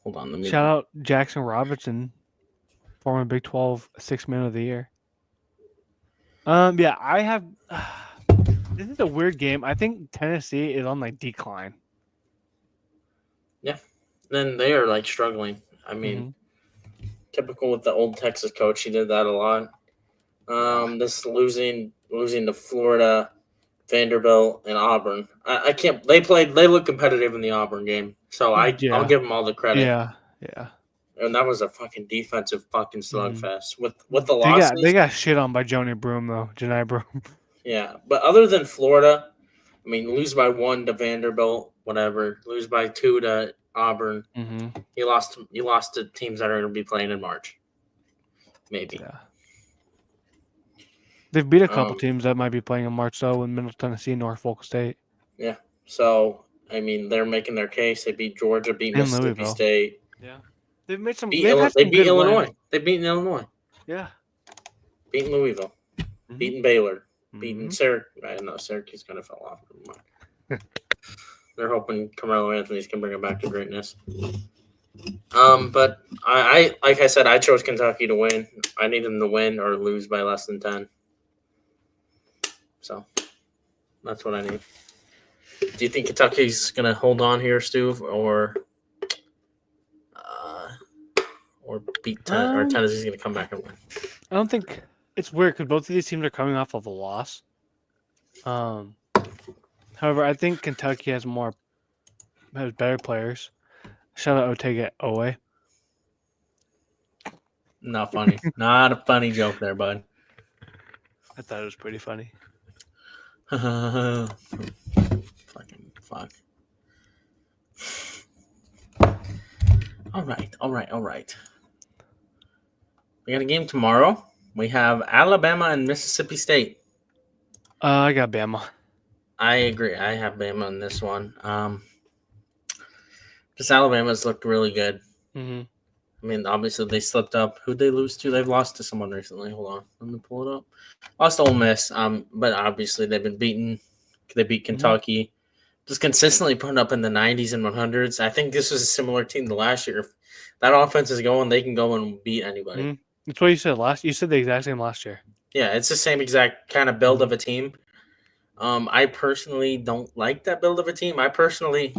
Hold on, let me shout out Jackson Robinson, former Big 12 6th Man of the Year. Yeah, I have. This is a weird game. I think Tennessee is on decline. Yeah, then they are struggling. I mean, typical with the old Texas coach. He did that a lot. This losing to Florida, Vanderbilt, and Auburn. I can't. They look competitive in the Auburn game, so I'll give them all the credit. Yeah. And that was a fucking defensive fucking slugfest. With the losses, they got shit on by Janai Broom. Yeah, but other than Florida, I mean, lose by 1 to Vanderbilt, whatever. Lose by 2 to Auburn. You lost to teams that are going to be playing in March. Maybe. Yeah. They've beat a couple teams that might be playing in March, though, in Middle Tennessee, Norfolk State. Yeah. So, I mean, they're making their case. They beat Georgia, beat Mississippi Louisville. State. Yeah. They've made some. They beat Illinois. They beat Illinois. Yeah. Beating Louisville. Beating Baylor. Beating Syracuse. I know Syracuse kind of fell off. They're hoping Carmelo Anthony can bring them back to greatness. But I like I said, I chose Kentucky to win. I need them to win or lose by less than 10. So that's what I need. Do you think Kentucky's gonna hold on here, Stu, or beat or Tennessee's gonna come back and win? I don't think it's weird because both of these teams are coming off of a loss. However, I think Kentucky has better players. Shout out Otega Owe. Not funny. Not a funny joke there, bud. I thought it was pretty funny. Fucking fuck. All right. We got a game tomorrow. We have Alabama and Mississippi State. I got Bama. I agree. I have Bama in this one. Because Alabama's looked really good. I mean, obviously they slipped up. Who'd they lose to? They've lost to someone recently. Hold on, let me pull it up. Lost to Ole Miss. But obviously they've been beaten. They beat Kentucky. Just consistently putting up in the 90s and 100s. I think this was a similar team to last year. If that offense is going, they can go and beat anybody. That's what you said last. You said the exact same last year. Yeah, it's the same exact kind of build of a team. I personally don't like that build of a team. I personally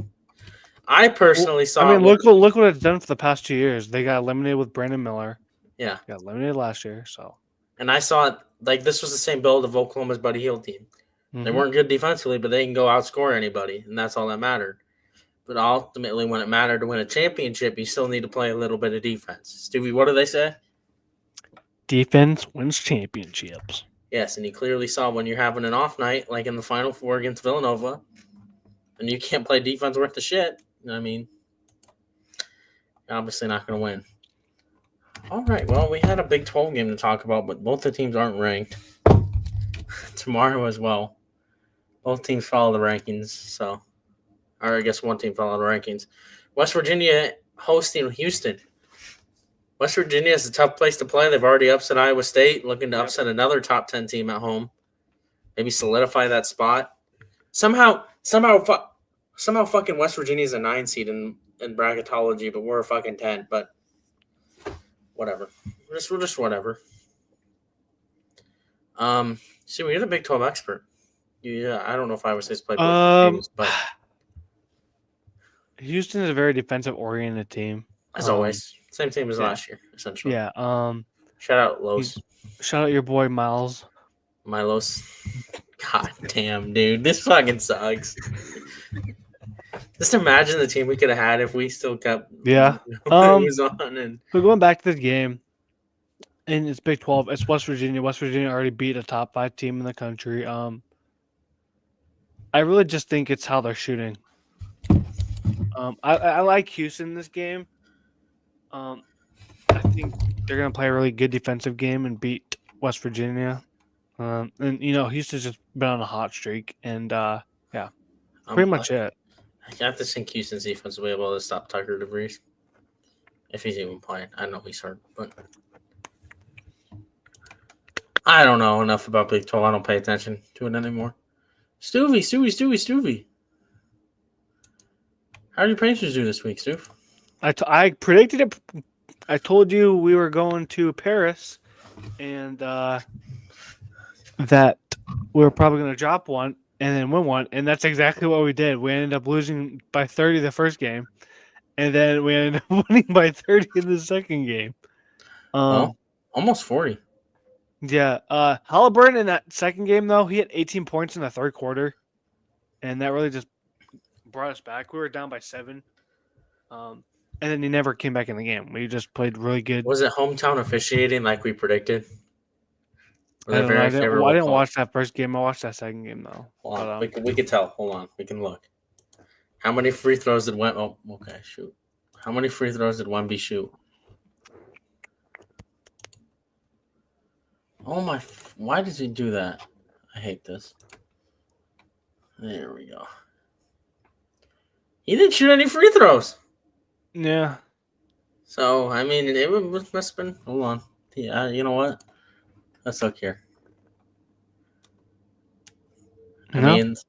saw. I mean, look what it's done for the past 2 years. They got eliminated with Brandon Miller. Yeah, got eliminated last year. So, and I saw it this was the same build of Oklahoma's Buddy Hield team. They weren't good defensively, but they can go outscore anybody, and that's all that mattered. But ultimately, when it mattered to win a championship, you still need to play a little bit of defense. Stevie, what do they say? Defense wins championships. Yes, and you clearly saw when you're having an off night, like in the Final Four against Villanova, and you can't play defense worth the shit. I mean, you're obviously not going to win. All right, well, we had a Big 12 game to talk about, but both the teams aren't ranked. Tomorrow as well. Both teams follow the rankings, or I guess one team follow the rankings. West Virginia hosting Houston. West Virginia is a tough place to play. They've already upset Iowa State, looking to upset another top 10 team at home. Maybe solidify that spot. Somehow fucking West Virginia is a 9 seed in bracketology, but we're a fucking 10. But whatever. We're just whatever. See, you're the Big 12 expert. Yeah, I don't know if Iowa State's played both teams, but Houston is a very defensive-oriented team. As always. Same team as last year, essentially. Yeah. Shout out Los. Shout out your boy Miles. Milos. God damn, dude. This fucking sucks. Just imagine the team we could have had if we still kept was on. And so going back to this game, and it's Big 12, it's West Virginia. West Virginia already beat a top 5 team in the country. I really just think it's how they're shooting. I like Houston in this game. I think they're going to play a really good defensive game and beat West Virginia. And Houston's just been on a hot streak, and pretty much it. I have to think Houston's defense will be able to stop Tucker DeVries if he's even playing. I know he's hurt, but I don't know enough about Big 12. I don't pay attention to it anymore. Stewie. How did your Pacers do this week, Stu? I predicted it. I told you we were going to Paris, and that we were probably going to drop one and then win one, and that's exactly what we did. We ended up losing by 30 the first game, and then we ended up winning by 30 in the second game. Almost 40. Yeah. Halliburton in that second game, though, he had 18 points in the third quarter, and that really just brought us back. We were down by 7. And then he never came back in the game. We just played really good. Was it hometown officiating like we predicted? I didn't watch that first game. I watched that second game, though. We could tell. Hold on. We can look. How many free throws did Wemby... Oh, okay, shoot. How many free throws did Wemby shoot? Oh, my... Why does he do that? I hate this. There we go. He didn't shoot any free throws. Yeah. So, I mean, it must have been... Hold on. Yeah, you know what? Let's look here. They just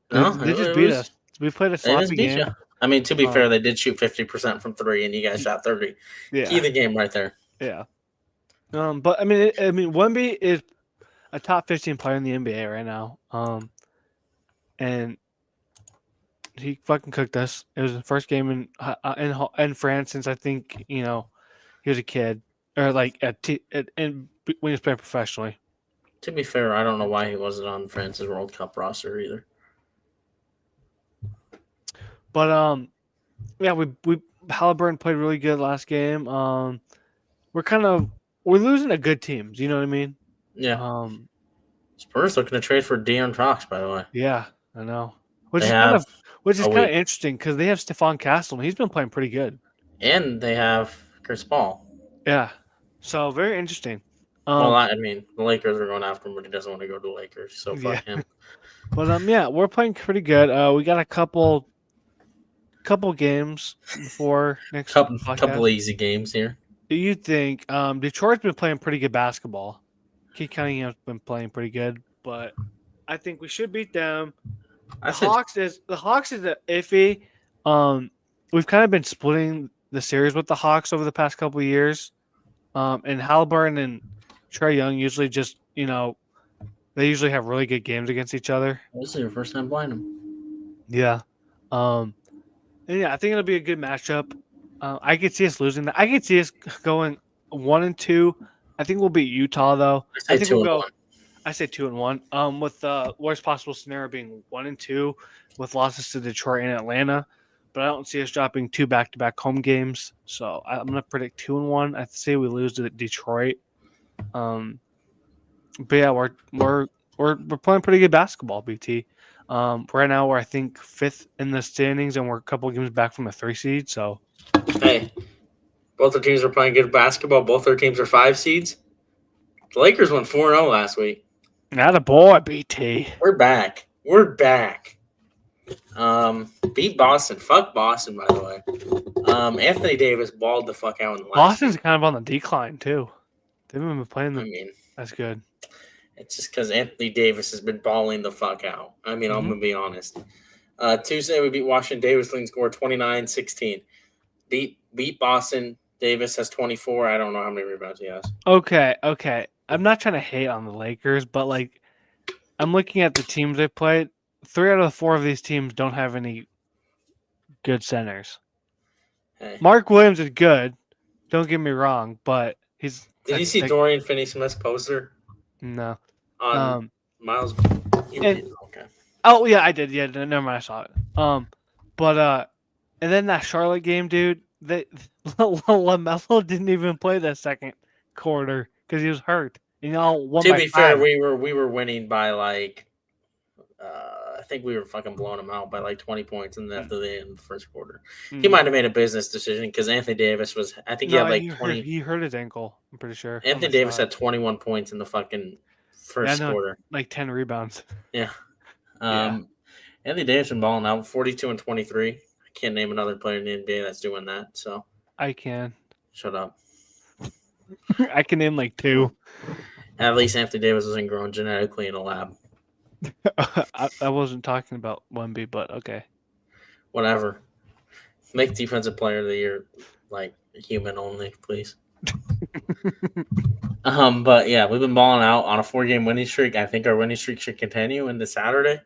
beat us. We played a sloppy game. You. I mean, to be fair, they did shoot 50% from 3, and you guys shot 30. Yeah. Key of the game right there. Yeah. But I mean, Wemby is a top 15 player in the NBA right now. And he fucking cooked us. It was the first game in France since I think he was a kid or like when he was playing professionally. To be fair, I don't know why he wasn't on France's World Cup roster either. But we Halliburton played really good last game. We're losing to good teams. You know what I mean? Yeah. Spurs looking to trade for De'Aaron Fox, by the way. Yeah, I know. Which is kind of interesting because they have Stephon Castle and he's been playing pretty good. And they have Chris Paul. Yeah. So very interesting. I mean, the Lakers are going after him, but he doesn't want to go to the Lakers, so fuck him. But we're playing pretty good. We got a couple games before next couple easy games here. Do you think Detroit's been playing pretty good basketball? Keith Cunningham's been playing pretty good, but I think we should beat them. The Hawks is iffy. We've kind of been splitting the series with the Hawks over the past couple of years. And Halliburton and Trae Young usually just, they usually have really good games against each other. This is your first time playing them. Yeah. I think it'll be a good matchup. I could see us losing that. I could see us going 1-2. I think we'll beat Utah though. I think we'll go. I say 2-1. With the worst possible scenario being 1-2 with losses to Detroit and Atlanta. But I don't see us dropping 2 back-to-back home games. So I'm going to predict 2-1. I say we lose to Detroit. But yeah, we're playing pretty good basketball, BT. Right now we're I think 5th in the standings, and we're a couple of games back from a 3 seed. So hey, both our teams are playing good basketball. Both our teams are 5 seeds. The Lakers went 4-0 last week. Not a boy, BT. We're back. Beat Boston. Fuck Boston, by the way. Anthony Davis balled the fuck out in the last Boston's kind of on the decline, too. They've been playing them. That's good. It's just because Anthony Davis has been balling the fuck out. I mean, I'm going to be honest. Tuesday, we beat Washington. Davis leading score 29-16. Beat Boston. Davis has 24. I don't know how many rebounds he has. Okay. I'm not trying to hate on the Lakers, but, I'm looking at the teams they've played. 3 out of the 4 of these teams don't have any good centers. Hey. Mark Williams is good. Don't get me wrong, but he's. Did you see Dorian Finney-Smith's poster? No. On Miles. Okay. Oh yeah, I did. Yeah, never mind. I saw it. And then that Charlotte game, dude. LaMelo didn't even play that second quarter because he was hurt. To be fair, we were winning by I think we were fucking blowing him out by 20 points after the end of the first quarter. He might have made a business decision because Anthony Davis was. I think he had 20. He hurt his ankle. I'm pretty sure. Anthony Davis had 21 points in the fucking first quarter. Like 10 rebounds. Yeah. Anthony Davis been balling out 42 and 23. I can't name another player in the NBA that's doing that. So I can. Shut up. I can name like 2. At least Anthony Davis wasn't grown genetically in a lab. I wasn't talking about 1B, but okay. Whatever. Make defensive player of the year like human only, please. But yeah, we've been balling out on a 4-game winning streak. I think our winning streak should continue into Saturday.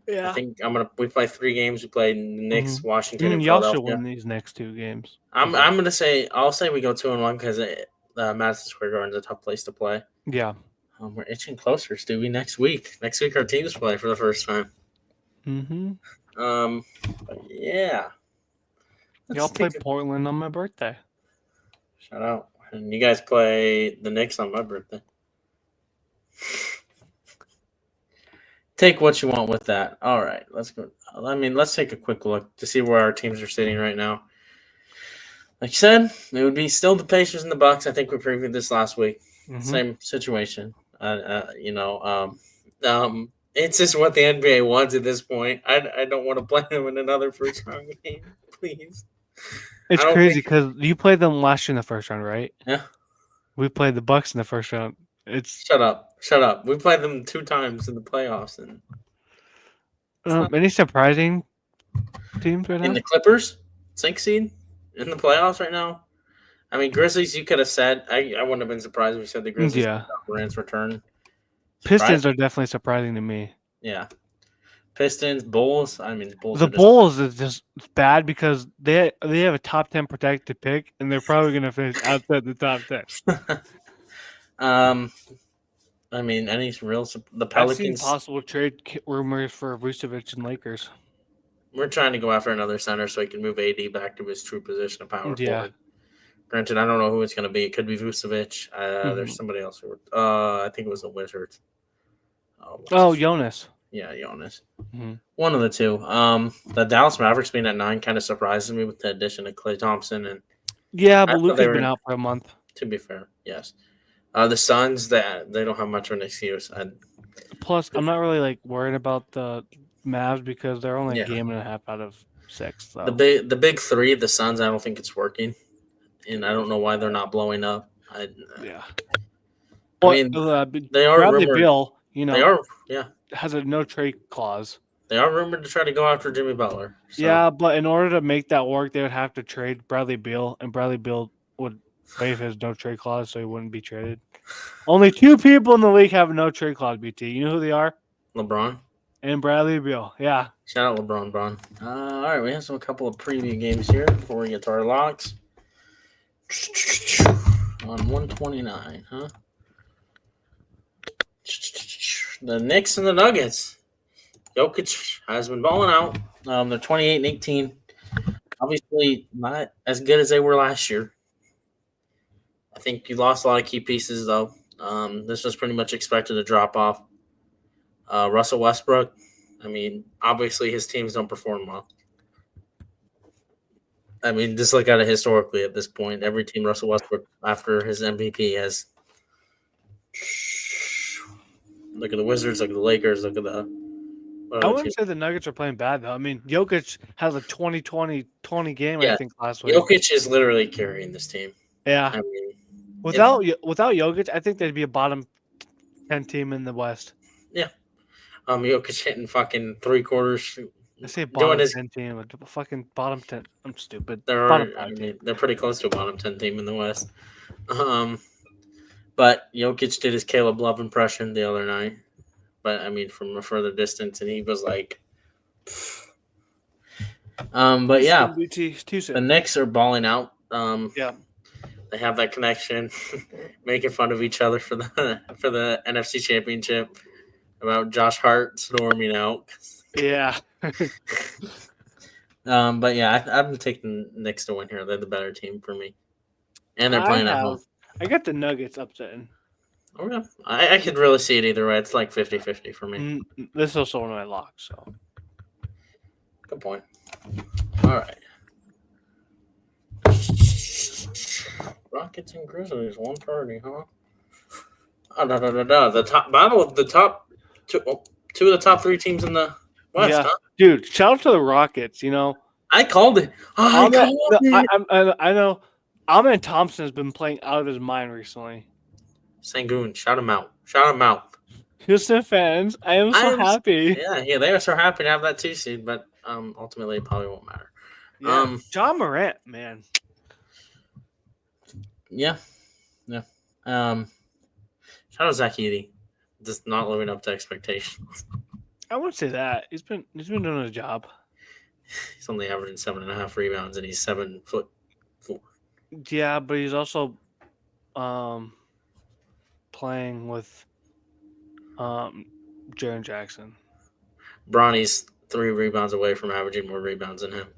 Yeah. I think we play 3 games. We play Knicks, Washington, and y'all Philadelphia. should win these next 2 games. I'll say we go 2-1 because Madison Square Garden is a tough place to play. Yeah. We're itching closer, Stewie. Next week our teams play for the first time. Mm-hmm. But yeah. Y'all play Portland on my birthday. Shout out. And you guys play the Knicks on my birthday. Take what you want with that. All right, let's go. Let's take a quick look to see where our teams are sitting right now. Like you said, it would be still the Pacers and the Bucks. I think we previewed this last week. Mm-hmm. Same situation. It's just what the NBA wants at this point. I don't want to play them in another first round game, please. It's crazy because you played them last year in the first round, right? Yeah. We played the Bucks in the first round. Shut up. We played them 2 times in the playoffs. And any surprising teams right now? In the Clippers, 6th seed in the playoffs right now. I mean, Grizzlies, you could have said. I wouldn't have been surprised if you said the Grizzlies. Yeah. Durant's return. Pistons are definitely surprising to me. Yeah. Pistons, Bulls. Bulls. The Bulls is just bad because they have a top 10 protected pick, and they're probably going to finish outside the top 10. The Pelicans. I've seen possible trade rumors for Vucevic and Lakers. We're trying to go after another center so he can move AD back to his true position of power forward. Granted, I don't know who it's going to be. It could be Vucevic. There's somebody else who. I think it was the Wizards. Jonas. Yeah, Jonas. Mm-hmm. One of the 2. The Dallas Mavericks being at 9 kind of surprises me with the addition of Klay Thompson and. Yeah, but Luka's been out for a month. To be fair, yes. The Suns, they don't have much of an excuse. Plus, I'm not really worried about the Mavs because they're only a game and a half out of 6. So. The big 3, the Suns, I don't think it's working, and I don't know why they're not blowing up. They are Bradley rumored. Beal, they are, has a no trade clause. They are rumored to try to go after Jimmy Butler. So. Yeah, but in order to make that work, they would have to trade Bradley Beal, and Bradley Beal would waive his no trade clause, so he wouldn't be traded. Only 2 people in the league have a no trade clause, BT. You know who they are? LeBron. And Bradley Beal, yeah. Shout out LeBron, Bron. All right, we have a couple of preview games here before we get to our locks. On 129, huh? The Knicks and the Nuggets. Jokic has been balling out. They're 28 and 18. Obviously, not as good as they were last year. I think you lost a lot of key pieces, though. This was pretty much expected to drop off. Russell Westbrook, obviously his teams don't perform well. Just look at it historically at this point. Every team Russell Westbrook, after his MVP, has – look at the Wizards, look at the Lakers, look at the – I wouldn't say the Nuggets are playing bad, though. Jokic has a 20-20-20 game, I think, last week. Jokic is literally carrying this team. Yeah. Without Jokic, I think they'd be a bottom 10 team in the West. Yeah. Jokic hitting fucking 3/4. I say bottom 10 team, fucking bottom 10. I'm stupid. They're pretty close to a bottom 10 team in the West. But Jokic did his Caleb Love impression the other night. But from a further distance, and he was like, but yeah, the Knicks are balling out. They have that connection, making fun of each other for the NFC Championship about Josh Hart storming out. Yeah. But yeah, I'm taking the Knicks to win here. They're the better team for me, and they're playing at home. I got the Nuggets upsetting. Okay. I could really see it either way. It's like 50-50 for me. This is also one of my locks. So. Good point. All right. Rockets and Grizzlies, 1:30, huh? Oh, no. The top battle of the top two of the top 3 teams in the West. Yeah, huh? dude. Shout out to the Rockets. I called it. I called it. I know. Ahmed Thompson has been playing out of his mind recently. Sangoon, shout him out. Shout him out. Houston fans, I am so happy. Yeah, they are so happy to have that 2 seed, but ultimately it probably won't matter. Yeah. John Morant, man. Yeah. Shout out Zach Edey. Just not living up to expectations. I wouldn't say that. He's been doing a job. He's only averaging 7.5 rebounds, and he's 7'4". Yeah, but he's also playing with Jaren Jackson. Bronny's 3 rebounds away from averaging more rebounds than him.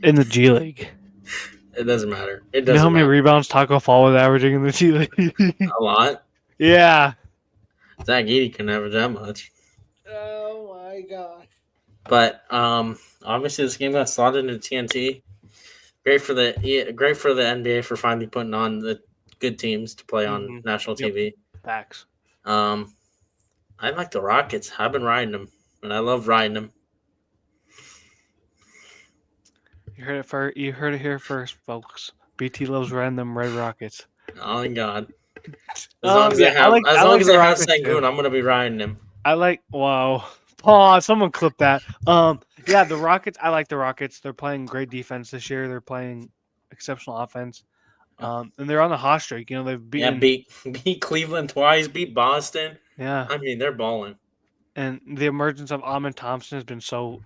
In the G League. It doesn't matter. You know how many rebounds Taco Fall was averaging in the G League? A lot. Yeah. Zach Edey can average that much. Oh my gosh. But obviously this game got slotted into TNT. Great for the NBA for finally putting on the good teams to play on national TV. Facts. I like the Rockets. I've been riding them, and I love riding them. You heard it here first, folks. BT loves riding them Red Rockets. Oh my God! As long as I have Sangoon, I'm gonna be riding them. Wow. Pause. Someone clip that. Yeah, the Rockets. I like the Rockets. They're playing great defense this year. They're playing exceptional offense. And they're on the hot streak. They've beaten. Yeah, beat Cleveland twice. Beat Boston. Yeah. I mean, they're balling. And the emergence of Ahmed Thompson has been so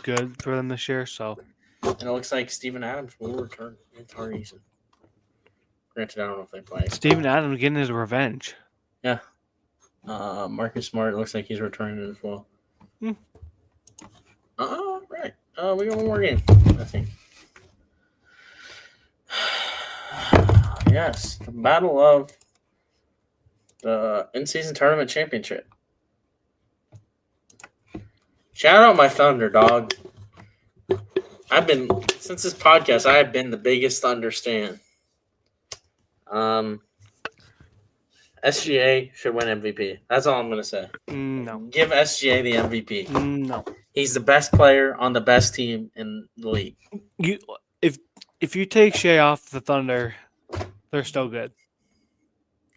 good for them this year. So. And it looks like Steven Adams will return. Granted, I don't know if they play. Steven Adams getting his revenge. Yeah. Marcus Smart looks like he's returning as well. Right. We got one more game, I think. Yes. The battle of the in-season tournament championship. Shout out my Thunder, dog. Since this podcast, I have been the biggest Thunder stan. SGA should win MVP. That's all I'm going to say. No. Give SGA the MVP. No. He's the best player on the best team in the league. If you take Shea off the Thunder, they're still good.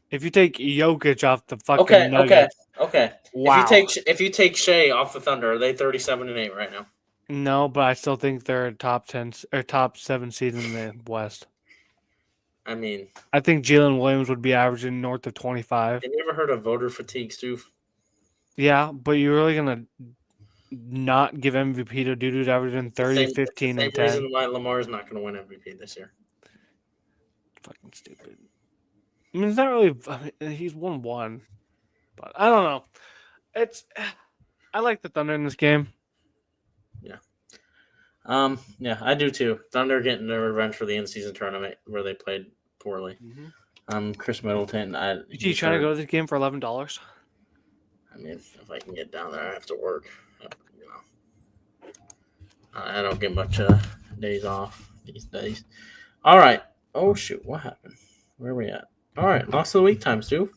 If you take Jokic off the fucking Nuggets. Okay. Wow. If you take Shea off the Thunder, are they 37-8 right now? No, but I still think they're a top 10 or top 7 seed in the West. I mean, I think Jalen Williams would be averaging north of 25. Have you ever heard of voter fatigue, Stu? Yeah, but you're really gonna not give MVP to dude averaging 30, 15, and 10. Same reason why Lamar's not going to win MVP this year. Fucking stupid. I mean, it's not really. He's won one, but I don't know. I like the Thunder in this game. Yeah, I do too. Thunder getting their revenge for the in-season tournament where they played poorly. Chris Middleton. You trying to go to the game for $11? I mean, if I can get down there, I have to work. I don't get much days off these days. All right. Oh shoot, what happened? Where are we at? All right, locks of the week time, Stu.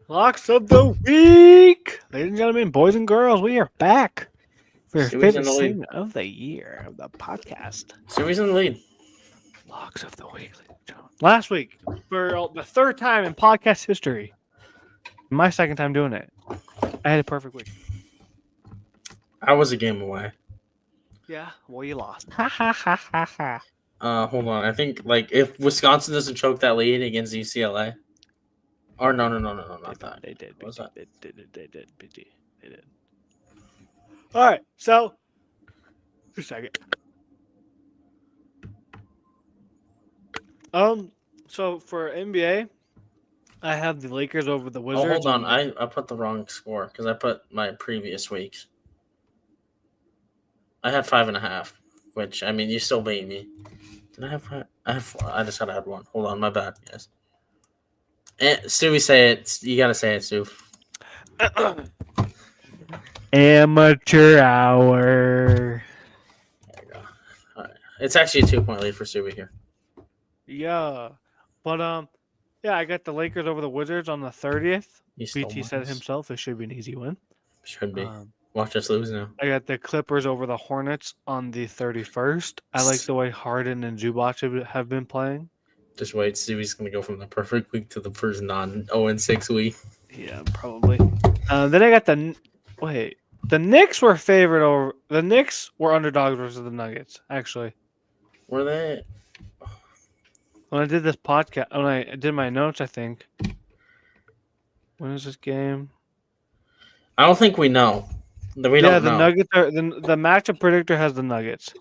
Locks of the week, ladies and gentlemen, boys and girls, we are back. For your favorite segment of the year of the podcast. Stewie's in the lead. Locks of the week. Last week, for the third time in podcast history, my second time doing it, I had a perfect week. I was a game away. Yeah, well, you lost. Hold on. I think if Wisconsin doesn't choke that lead against UCLA, or no, not that. They did. What was that? They did. All right, so just a second. So for NBA, I have the Lakers over the Wizards. Oh, hold on. I put the wrong score because I put my previous weeks. I had 5.5, which I mean you still beat me. Did I have 5? I just gotta add one. Hold on, my bad, guys. And Stewie, say it. You gotta say it, Stu. Amateur hour. There you go. All right. It's actually a 2-point lead for Subi here. Yeah, but yeah, I got the Lakers over the Wizards on the 30th. BT said himself it should be an easy win. Should be. Watch us lose now. I got the Clippers over the Hornets on the 31st. I like the way Harden and Zubac have been playing. Just wait. Subi's going to go from the perfect week to the first non-0-6 week. Yeah, probably. Then I got the Knicks were favored over. The Knicks were underdogs versus the Nuggets, actually. Were they? When I did this podcast, when I did my notes, I think. When is this game? I don't think we know. We don't know. Nuggets are the matchup predictor has the Nuggets,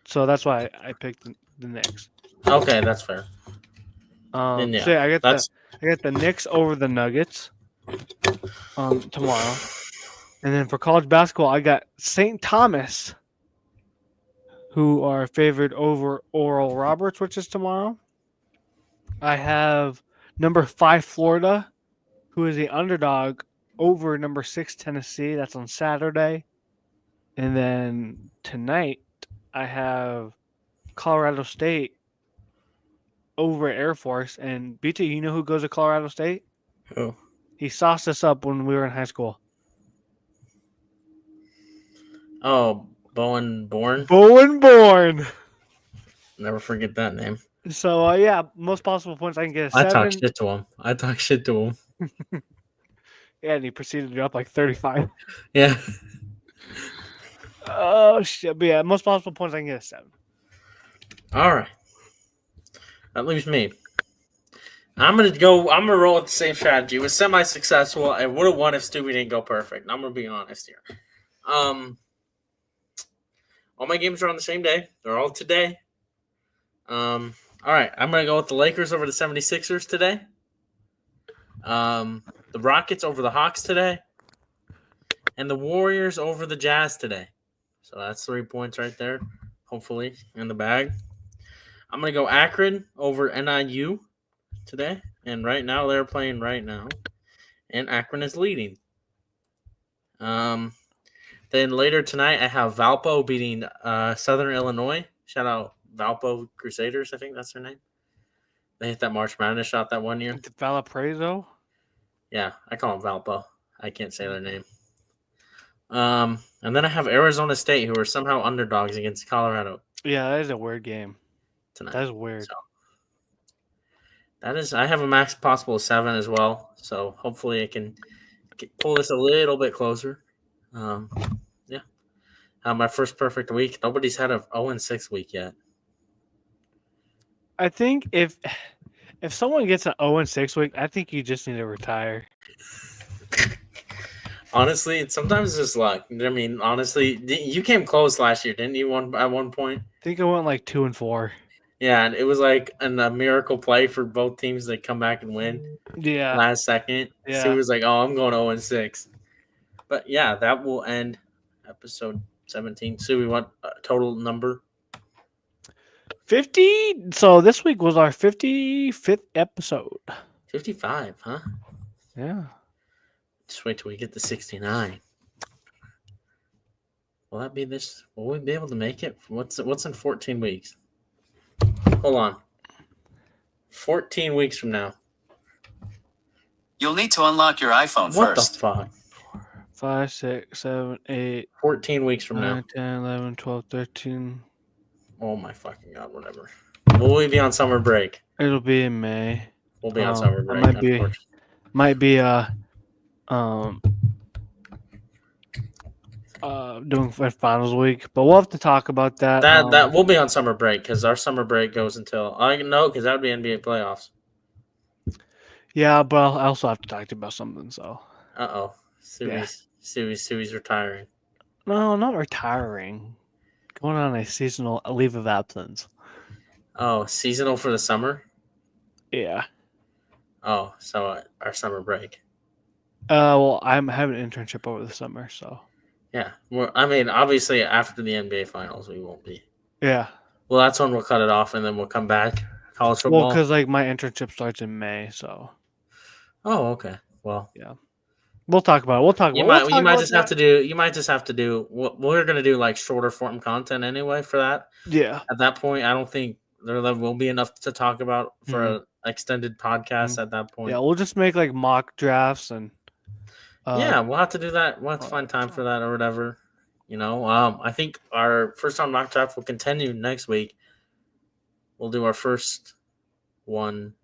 so that's why I picked the Knicks. Okay, that's fair. So yeah, I got the Knicks over the Nuggets tomorrow, and then for college basketball, I got St. Thomas, who are favored over Oral Roberts, which is tomorrow. I have number 5 Florida, who is the underdog over number 6 Tennessee. That's on Saturday. And then tonight, I have Colorado State over Air Force. And BT, you know who goes to Colorado State? Who? He sauced us up when we were in high school. Oh, Bowen Bourne? Bowen Bourne. Never forget that name. So, yeah, most possible points I can get a 7. I talk shit to him. Yeah, and he proceeded to drop like 35. Yeah. Oh, shit. But yeah, most possible points I can get a 7. All right. That leaves me. I'm gonna roll with the same strategy. It was semi-successful. I would have won if Stewie didn't go perfect. I'm gonna be honest here. All my games are on the same day. They're all today. All right, I'm going to go with the Lakers over the 76ers today. The Rockets over the Hawks today. And the Warriors over the Jazz today. So that's 3 points right there, hopefully, in the bag. I'm going to go Akron over NIU today. And right now, they're playing right now. And Akron is leading. Then later tonight, I have Valpo beating Southern Illinois. Shout out Valpo Crusaders, I think that's their name. They hit that March Madness shot that one year. Valparaiso? Yeah, I call them Valpo. I can't say their name. And then I have Arizona State, who are somehow underdogs against Colorado. Yeah, that is a weird game tonight. That is weird. So, I have a max possible of 7 as well. So hopefully I can pull this a little bit closer. Yeah. My first perfect week. Nobody's had a 0-6 week yet. I think if someone gets an 0-6 week, I think you just need to retire. Honestly, sometimes it's just luck. I mean, honestly, you came close last year, didn't you? At one point, I think I went like 2-4. Yeah, and it was like a miracle play for both teams to come back and win. Yeah, last second. Yeah, so it was like, oh, I'm going 0-6. But yeah, that will end episode 17. So we want a total number. 50. So this week was our 55th episode. 55, huh? Yeah. Just wait till we get to 69. Will that be this? Will we be able to make it? What's in 14 weeks? Hold on. 14 weeks from now. You'll need to unlock your iPhone first. What the fuck? 5, 6, 7, 8. 14 weeks from 9, now. 10, 11, 12, 13. Oh my fucking god! Whatever. Will we be on summer break? It'll be in May. We'll be on summer break. Might be doing finals week, but we'll have to talk about that. That we'll be on summer break because our summer break goes until because that would be NBA playoffs. Yeah, but I also have to talk to you about something. So. Sui's retiring. No, not retiring. Going on a seasonal leave of absence. Oh, seasonal for the summer? Yeah. Oh, so our summer break. Well, I'm having an internship over the summer, so. Yeah. Well, I mean, obviously, after the NBA finals, we won't be. Yeah. Well, that's when we'll cut it off, and then we'll come back. College football? Well, because, my internship starts in May, so. Oh, okay. Well. Yeah. We'll talk about it. We'll talk about it. You might just have to do what we're gonna do, like shorter form content anyway for that. Yeah. At that point, I don't think there will be enough to talk about for an extended podcast at that point. Yeah, we'll just make like mock drafts and. Yeah, we'll have to do that. We'll have to find time for that or whatever. I think our first round mock draft will continue next week. We'll do our first one.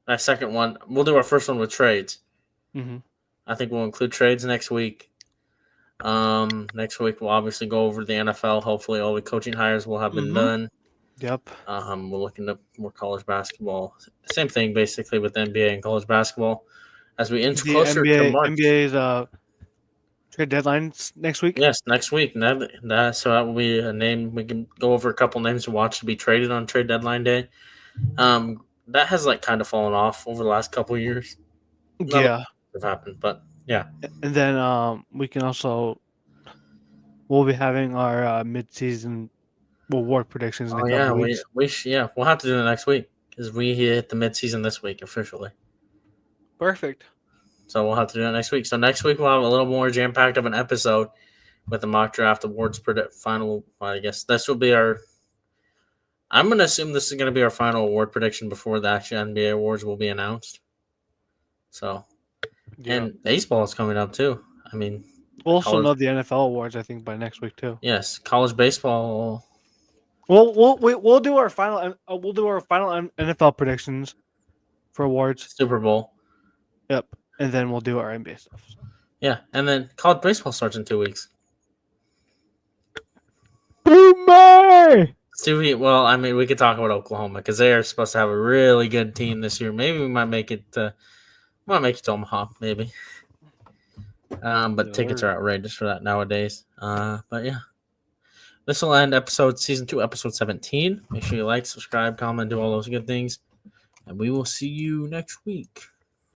Our second one. We'll do our first one with trades. Mm-hmm. I think we'll include trades next week. Next week we'll obviously go over the NFL. Hopefully, all the coaching hires will have been done. Yep. We're looking at more college basketball. Same thing basically with NBA and college basketball. As we inch closer to March. NBA's trade deadlines next week? Yes, next week. So that will be a name. We can go over a couple names to watch to be traded on trade deadline day. That has kind of fallen off over the last couple of years. Yeah. Have happened, but yeah. And then we can also we'll be having our mid-season award predictions in a couple of weeks. We'll have to do it next week because we hit the mid-season this week officially. Perfect. So we'll have to do it next week. So next week we'll have a little more jam-packed of an episode with the mock draft awards final. I guess this will be our. I'm going to assume this is going to be our final award prediction before the actual NBA awards will be announced. So, and baseball is coming up too. I mean, we'll also know the NFL awards. I think by next week too. Yes, college baseball. We'll do our final. We'll do our final NFL predictions for awards. Super Bowl. Yep, and then we'll do our NBA stuff. Yeah, and then college baseball starts in 2 weeks. Boomer! Well, I mean, we could talk about Oklahoma because they are supposed to have a really good team this year. Maybe we might make it. To Omaha, maybe. But tickets are outrageous for that nowadays. But yeah, this will end season 2, episode 17. Make sure you like, subscribe, comment, do all those good things, and we will see you next week.